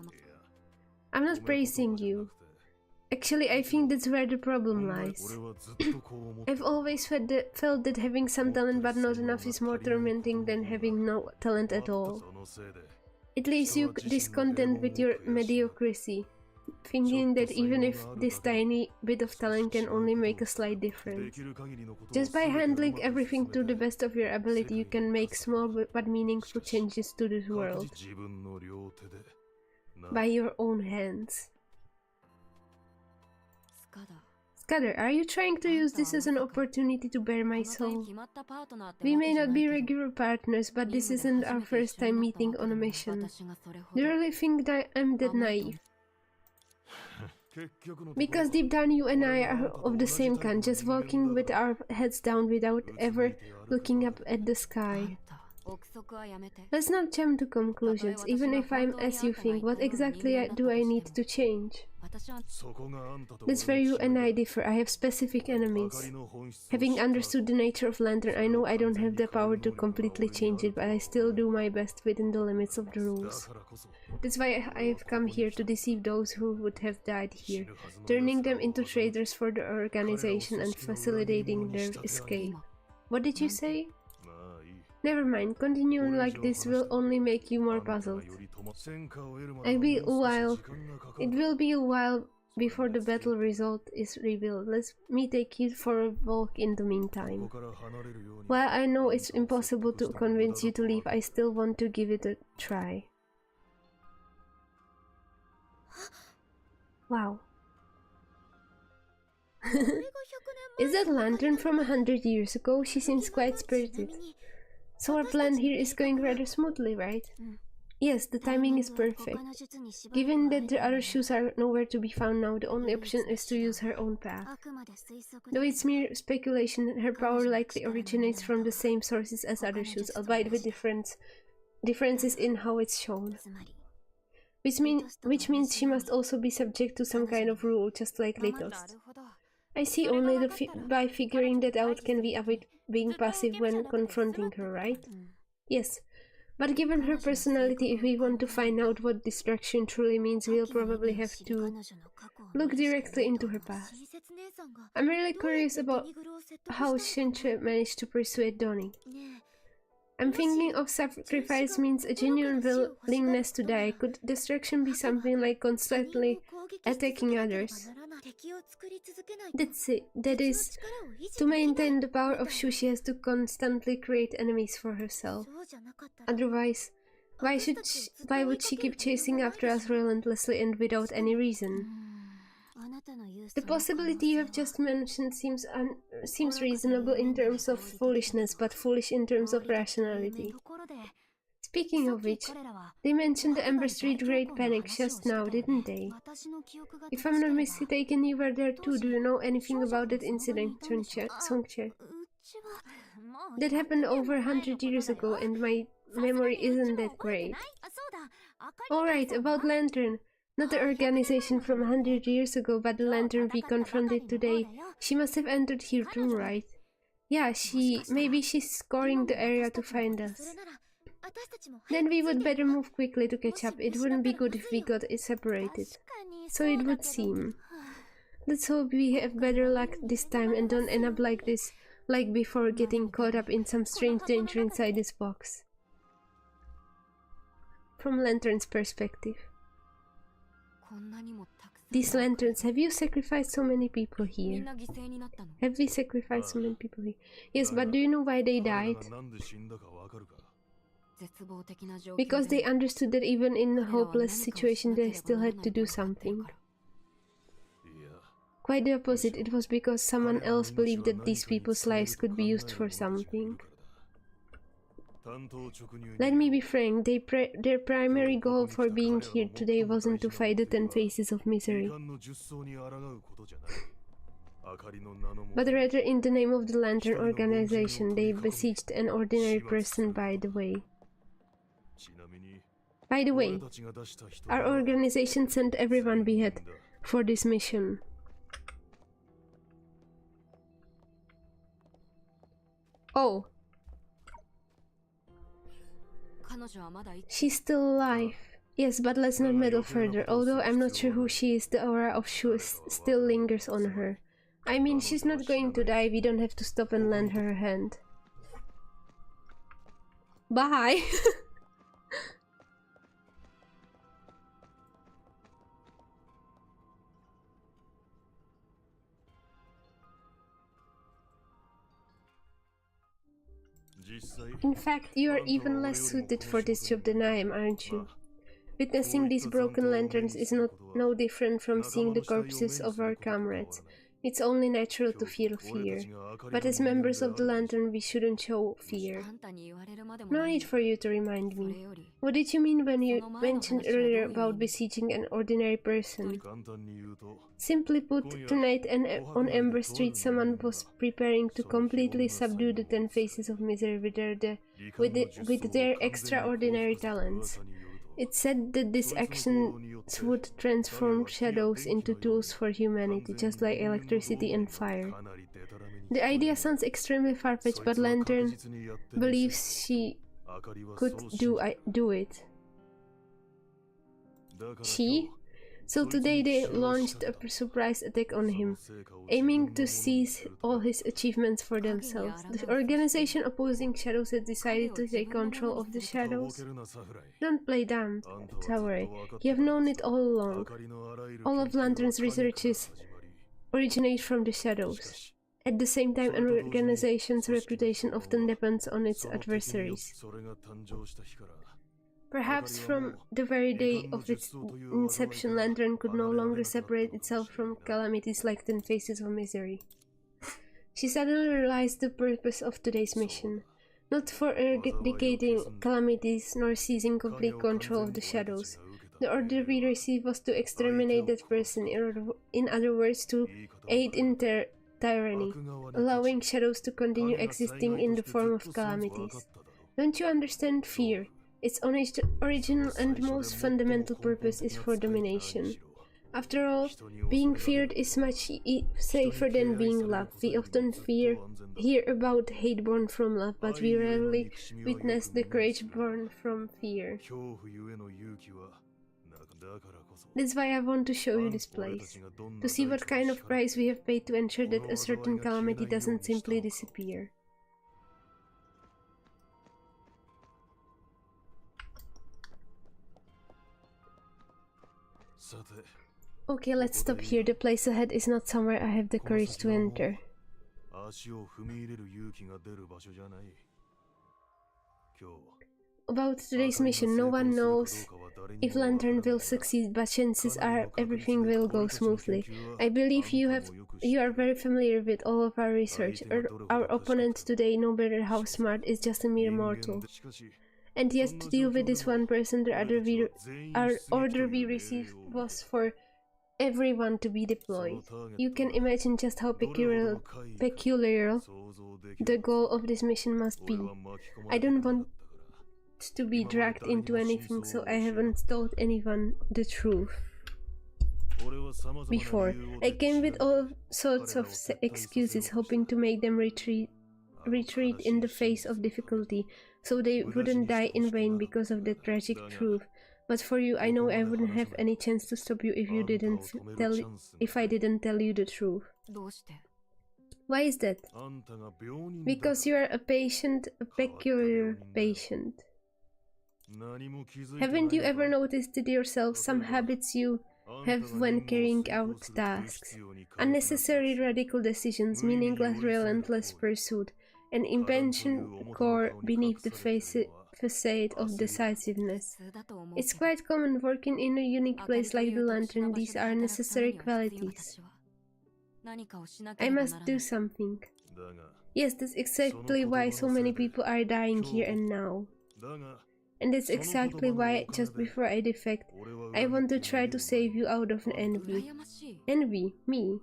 I'm not praising you. Actually, I think that's where the problem lies. I've always felt that having some talent but not enough is more tormenting than having no talent at all. It leaves you discontent with your mediocrity, thinking that even if this tiny bit of talent can only make a slight difference. Just by handling everything to the best of your ability, you can make small but meaningful changes to this world. By your own hands. Scudder, are you trying to use this as an opportunity to bare my soul? We may not be regular partners, but this isn't our first time meeting on a mission. Do you really think that I'm that naive? Because deep down you and I are of the same kind, just walking with our heads down without ever looking up at the sky. Let's not jump to conclusions, even if I'm as you think. What exactly do I need to change? That's where you and I differ. I have specific enemies. Having understood the nature of Lantern, I know I don't have the power to completely change it, but I still do my best within the limits of the rules. That's why I have come here, to deceive those who would have died here, turning them into traitors for the organization and facilitating their escape. What did you say? Never mind, continuing like this will only make you more puzzled. It will be a while before the battle result is revealed. Let me take you for a walk in the meantime. While I know it's impossible to convince you to leave, I still want to give it a try. Wow. Is that Lantern from 100 years ago? She seems quite spirited. So our plan here is going rather smoothly, right? Yes, the timing is perfect. Given that the other shoes are nowhere to be found now, the only option is to use her own path. Though it's mere speculation, her power likely originates from the same sources as other shoes, albeit with differences in how it's shown. Which means she must also be subject to some kind of rule, just like Litos. I see. Only by figuring that out can we avoid being passive when confronting her, right? Yes, but given her personality, if we want to find out what distraction truly means, we'll probably have to look directly into her past. I'm really curious about how Shinche managed to persuade Donnie. I'm thinking of sacrifice means a genuine willingness to die. Could distraction be something like constantly attacking others? That's it. That is, to maintain the power of Shu, she has to constantly create enemies for herself. Otherwise, why would she keep chasing after us relentlessly and without any reason? The possibility you have just mentioned seems reasonable in terms of foolishness, but foolish in terms of rationality. Speaking of which, they mentioned the Ember Street Great Panic just now, didn't they? If I'm not mistaken, you were there too. Do you know anything about that incident, Songche? That happened over 100 years ago, and my memory isn't that great. Alright, about Lantern. Not the organization from 100 years ago, but the Lantern we confronted today. She must have entered here too, right? Yeah, maybe she's scoring the area to find us. Then we would better move quickly to catch up. It wouldn't be good if we got separated. So it would seem. Let's hope we have better luck this time and don't end up like this, like before, getting caught up in some strange danger inside this box. From Lantern's perspective. These lanterns, have you sacrificed so many people here? Have we sacrificed so many people here? Yes, but do you know why they died? Because they understood that even in a hopeless situation they still had to do something. Quite the opposite, it was because someone else believed that these people's lives could be used for something. Let me be frank, their primary goal for being here today wasn't to fight the 10 faces of misery, but rather in the name of the Lantern Organization they besieged an ordinary person. By the way, our organization sent everyone we had for this mission. Oh. She's still alive. Yes, but let's not meddle further. Although I'm not sure who she is, the aura of Shu still lingers on her. I mean, she's not going to die. We don't have to stop and lend her a hand. Bye! In fact, you are even less suited for this job than I am, aren't you? Witnessing these broken lanterns is no different from seeing the corpses of our comrades. It's only natural to feel fear. But as members of the Lantern, we shouldn't show fear. No need for you to remind me. What did you mean when you mentioned earlier about besieging an ordinary person? Simply put, tonight on Ember Street someone was preparing to completely subdue the 10 faces of misery with their extraordinary talents. It said that this action would transform shadows into tools for humanity, just like electricity and fire. The idea sounds extremely far-fetched, but Lantern believes she could do it. She? So today they launched a surprise attack on him, aiming to seize all his achievements for themselves. The organization opposing Shadows has decided to take control of the Shadows. Don't play dumb, Samurai. You have known it all along. All of Lantern's researches originate from the Shadows. At the same time, an organization's reputation often depends on its adversaries. Perhaps from the very day of its inception, Lantern could no longer separate itself from calamities like 10 faces of misery. She suddenly realized the purpose of today's mission. Not for eradicating calamities, nor seizing complete control of the shadows. The order we received was to exterminate that person, in other words, to aid in their tyranny, allowing shadows to continue existing in the form of calamities. Don't you understand fear? Its original and most fundamental purpose is for domination. After all, being feared is much safer than being loved. We often hear about hate born from love, but we rarely witness the courage born from fear. That's why I want to show you this place, to see what kind of price we have paid to ensure that a certain calamity doesn't simply disappear. Okay, let's stop here. The place ahead is not somewhere I have the courage to enter. About today's mission, no one knows if Lantern will succeed, but chances are everything will go smoothly. I believe you are very familiar with all of our research. Our opponent today, no matter how smart, is just a mere mortal. And yet, to deal with this one person, our order we received was for everyone to be deployed. You can imagine just how peculiar the goal of this mission must be. I don't want to be dragged into anything, so I haven't told anyone the truth before. I came with all sorts of excuses, hoping to make them retreat in the face of difficulty, so they wouldn't die in vain because of the tragic truth. But for you, I know I wouldn't have any chance to stop you if I didn't tell you the truth. Why is that? Because you are a patient, a peculiar patient. Haven't you ever noticed it yourself? Some habits you have when carrying out tasks. Unnecessary radical decisions, meaningless relentless pursuit, an invention core beneath the facade of decisiveness. It's quite common working in a unique place like the lantern. These are necessary qualities. I must do something. Yes, that's exactly why so many people are dying here and now. And that's exactly why, just before I defect, I want to try to save you out of envy. Envy? Me?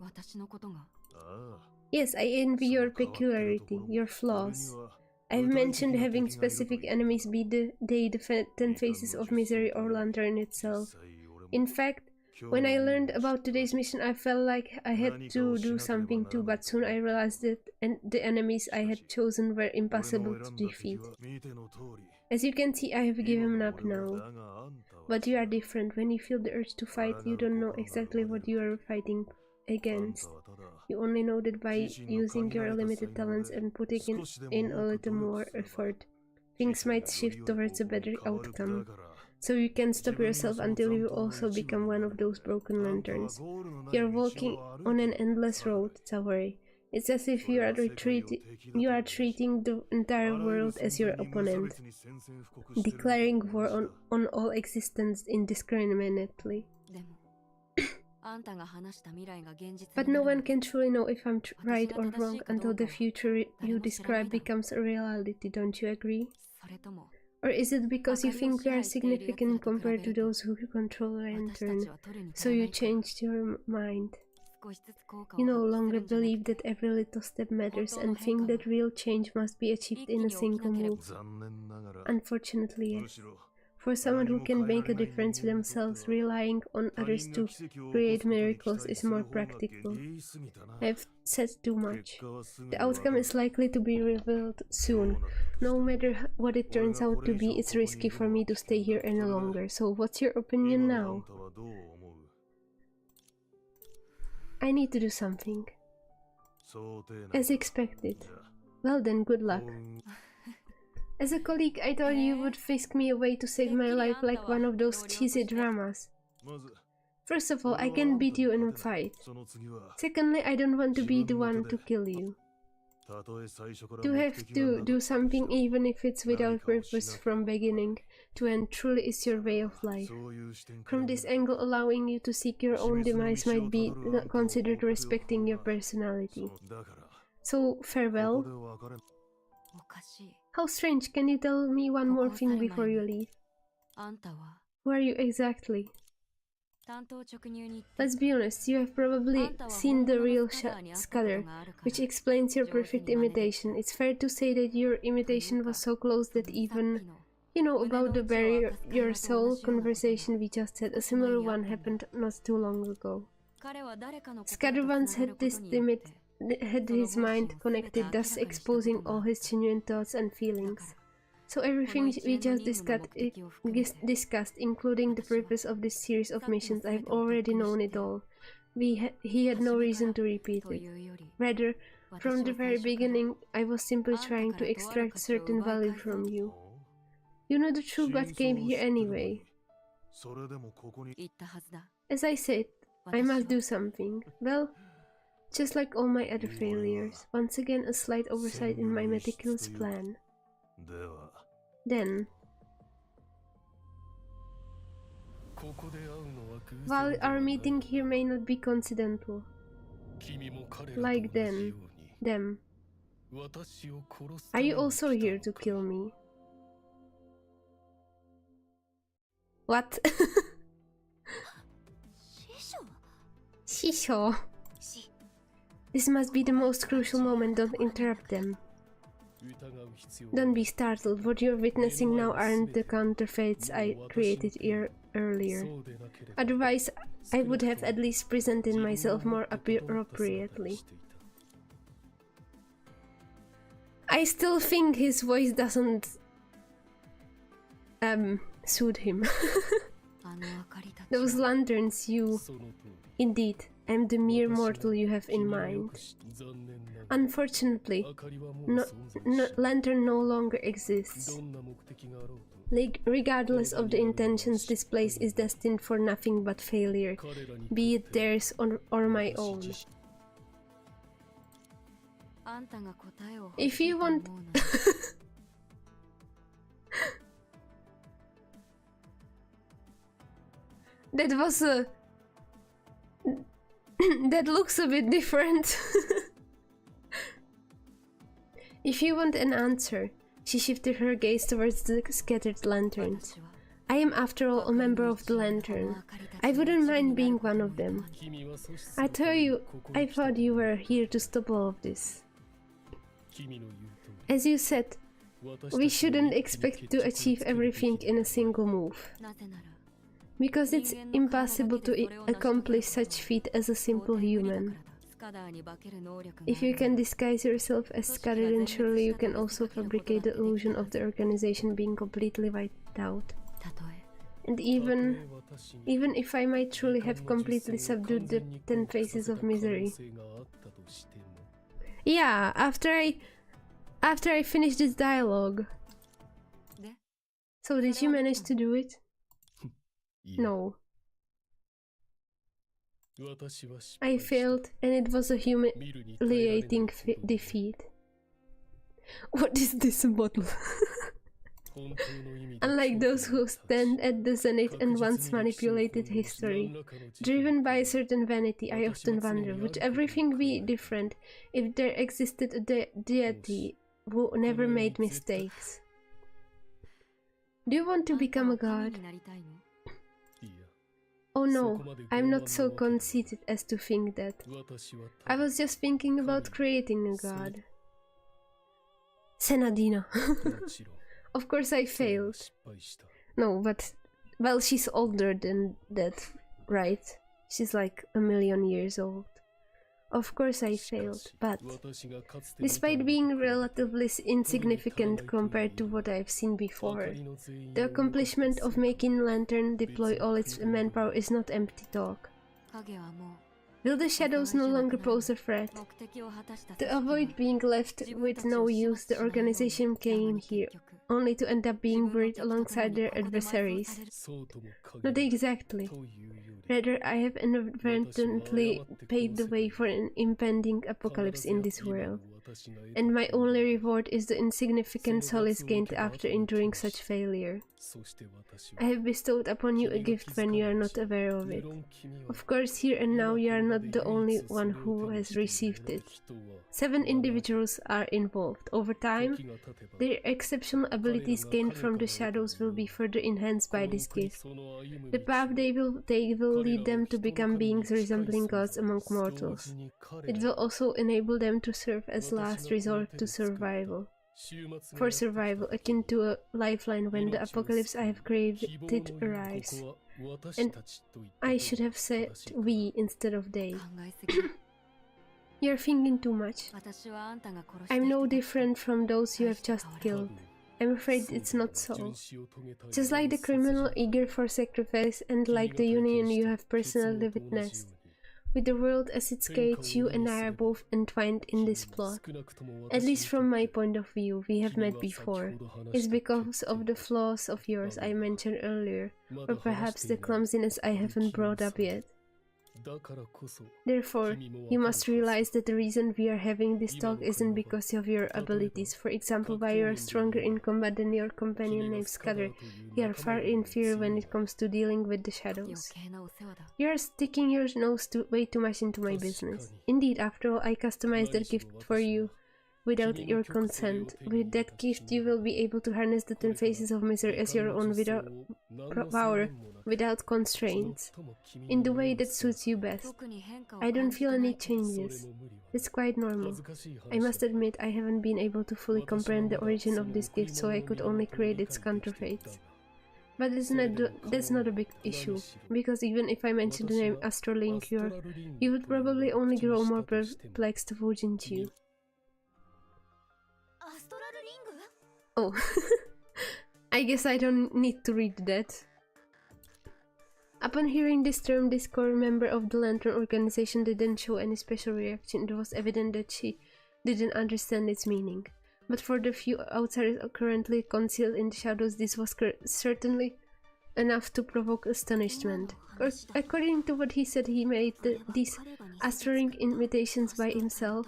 Yes, I envy your peculiarity, your flaws. I've mentioned having specific enemies, be they the 10 faces of misery or lantern itself. In fact, when I learned about today's mission, I felt like I had to do something too, but soon I realized that the enemies I had chosen were impossible to defeat. As you can see, I have given up now. But you are different. When you feel the urge to fight, you don't know exactly what you are fighting against. You only know that by using your limited talents and putting in a little more effort, things might shift towards a better outcome. So you can stop yourself until you also become one of those broken lanterns. You're walking on an endless road, Sawari. It's as if you are treating the entire world as your opponent, declaring war on all existence indiscriminately. But no one can truly know if I'm right or wrong until the future you describe becomes a reality, don't you agree? Or is it because you think we are significant compared to those who control Lantern, so you changed your mind? You no longer believe that every little step matters and think that real change must be achieved in a single move. Unfortunately, yes. For someone who can make a difference themselves, relying on others to create miracles is more practical. I've said too much. The outcome is likely to be revealed soon. No matter what it turns out to be, it's risky for me to stay here any longer. So what's your opinion now? I need to do something. As expected. Well then, good luck. As a colleague, I thought you would whisk me away to save my life like one of those cheesy dramas. First of all, I can beat you in a fight. Secondly, I don't want to be the one to kill you. To have to do something even if it's without purpose from beginning to end truly is your way of life. From this angle, allowing you to seek your own demise might be considered respecting your personality. So, farewell. How strange, can you tell me one more thing before you leave? Who are you exactly? Let's be honest, you have probably seen the real Scudder, which explains your perfect imitation. It's fair to say that your imitation was so close that even, about the barrier your soul conversation we just had, a similar one happened not too long ago. Scudder once had his mind connected, thus exposing all his genuine thoughts and feelings. So everything we just discussed, including the purpose of this series of missions, I've already known it all. He had no reason to repeat it. Rather, from the very beginning, I was simply trying to extract certain value from you. You know the truth, but came here anyway. As I said, I must do something. Well, just like all my other failures, once again a slight oversight in my meticulous plan. Then, while our meeting here may not be coincidental, like them, are you also here to kill me? What? Shisho. This must be the most crucial moment, don't interrupt them. Don't be startled, what you're witnessing now aren't the counterfeits I created earlier. Otherwise, I would have at least presented myself more appropriately. I still think his voice doesn't suit him. Those lanterns, Indeed, I'm the mere mortal you have in mind. Unfortunately, lantern no longer exists. Regardless of the intentions, this place is destined for nothing but failure, be it theirs or my own. If you want... That was a... That looks a bit different. If you want an answer, she shifted her gaze towards the scattered lanterns. I am, after all, a member of the Lantern. I wouldn't mind being one of them. I thought you were here to stop all of this. As you said, we shouldn't expect to achieve everything in a single move. Because it's impossible to accomplish such feat as a simple human. If you can disguise yourself as Scudder, then surely you can also fabricate the illusion of the organization being completely wiped out. And even if I might truly have completely subdued the 10 faces of misery. Yeah, after I finish this dialogue. So did you manage to do it? No. I failed, and it was a humiliating defeat. What is this bottle? Unlike those who stand at the zenith and once manipulated history, driven by a certain vanity, I often wonder, would everything be different if there existed a deity who never made mistakes? Do you want to become a god? Oh no, I'm not so conceited as to think that. I was just thinking about creating a god. Senadina. Of course I failed. No, but... Well, she's older than that, right? She's like 1,000,000 years old. Of course I failed, but... Despite being relatively insignificant compared to what I've seen before, the accomplishment of making Lantern deploy all its manpower is not empty talk. Will the shadows no longer pose a threat? To avoid being left with no use, the organization came here, only to end up being buried alongside their adversaries. Not exactly. Rather, I have inadvertently paved the way for an impending apocalypse in this world, and my only reward is the insignificant solace gained after enduring such failure. I have bestowed upon you a gift when you are not aware of it. Of course, here and now you are not the only one who has received it. 7 individuals are involved. Over time, their exceptional abilities gained from the shadows will be further enhanced by this gift. The path they will take will lead them to become beings resembling gods among mortals. It will also enable them to serve as last resort to survival. For survival, akin to a lifeline when the apocalypse I have created arrives. And I should have said we instead of they. You're thinking too much. I'm no different from those you have just killed. I'm afraid it's not so. Just like the criminal eager for sacrifice and like the union you have personally witnessed. With the world as its cage, you and I are both entwined in this plot. At least from my point of view, we have met before. It's because of the flaws of yours I mentioned earlier, or perhaps the clumsiness I haven't brought up yet. Therefore, you must realize that the reason we are having this talk isn't because of your abilities. For example, while you are stronger in combat than your companion named Scudder, you are far inferior when it comes to dealing with the shadows. You are sticking your nose way too much into my business. Indeed, after all, I customized that gift for you without your consent. With that gift, you will be able to harness the 10 faces of misery as your own power, without constraints, in the way that suits you best. I don't feel any changes. It's quite normal. I must admit I haven't been able to fully comprehend the origin of this gift, so I could only create its counterfeits. But that's not a big issue, because even if I mentioned the name Astrolink, you would probably only grow more perplexed, wouldn't you? Oh, I guess I don't need to read that. Upon hearing this term, this core member of the Lantern organization didn't show any special reaction. It was evident that she didn't understand its meaning. But for the few outsiders currently concealed in the shadows, this was certainly enough to provoke astonishment. According to what he said, he made these astral imitations by himself.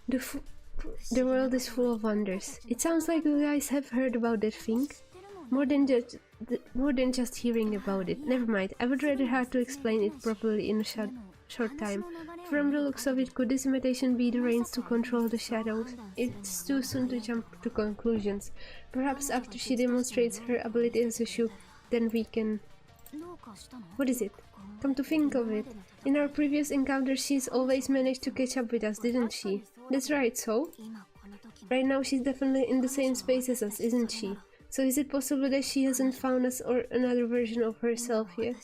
The world is full of wonders. It sounds like you guys have heard about that thing. More than just hearing about it. Never mind, I would rather have to explain it properly in a short time. From the looks of it, could this imitation be the reins to control the shadows? It's too soon to jump to conclusions. Perhaps after she demonstrates her ability as a shoe, then we can... What is it? Come to think of it, in our previous encounters she's always managed to catch up with us, didn't she? That's right, so? Right now she's definitely in the same space as us, isn't she? So is it possible that she hasn't found us or another version of herself yet?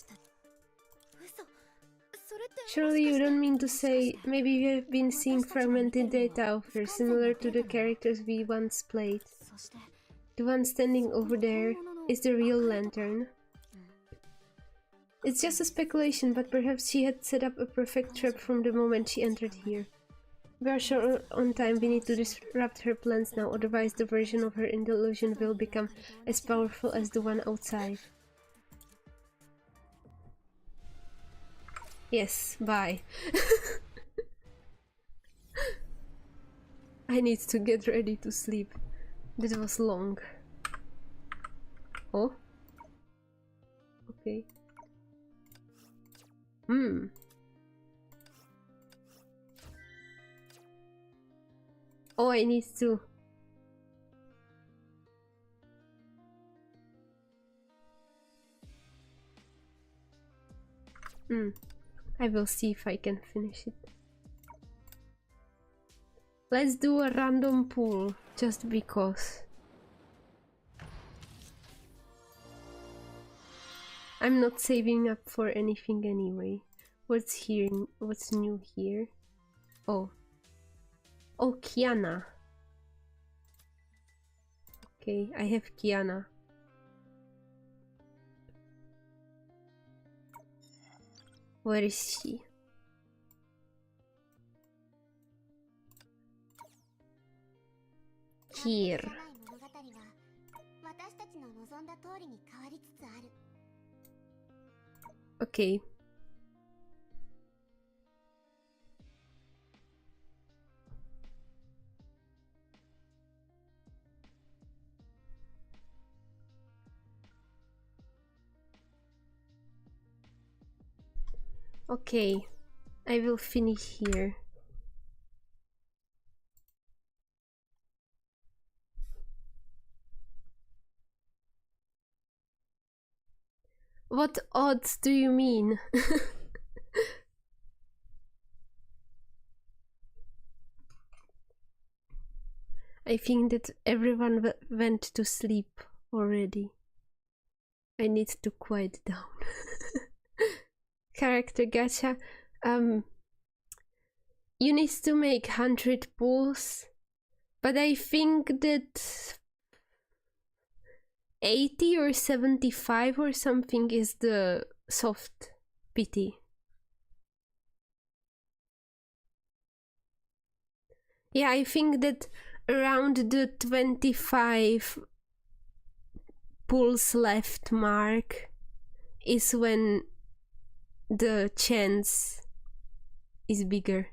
Surely you don't mean to say, maybe we have been seeing fragmented data of her, similar to the characters we once played. The one standing over there is the real lantern. It's just a speculation, but perhaps she had set up a perfect trap from the moment she entered here. We are short on time, we need to disrupt her plans now, otherwise the version of her in the illusion will become as powerful as the one outside. Yes, bye. I need to get ready to sleep. That was long. Oh? Okay. Oh, I need to... I will see if I can finish it. Let's do a random pool, just because. I'm not saving up for anything anyway. What's here? What's new here? Oh. Oh, Kiana. Okay, I have Kiana. Where is she? Here. Okay. Okay, I will finish here. What odds do you mean? I think that everyone went to sleep already. I need to quiet down. Character gacha. You need to make 100 pulls, but I think that 80 or 75 or something is the soft pity. Yeah, I think that around the 25 pulls left mark is when the chance is bigger.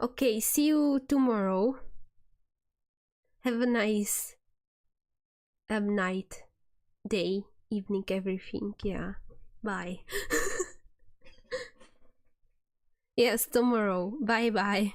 Okay, see you tomorrow. Have a nice night, day, evening, everything. Yeah, bye. Yes, tomorrow. Bye bye.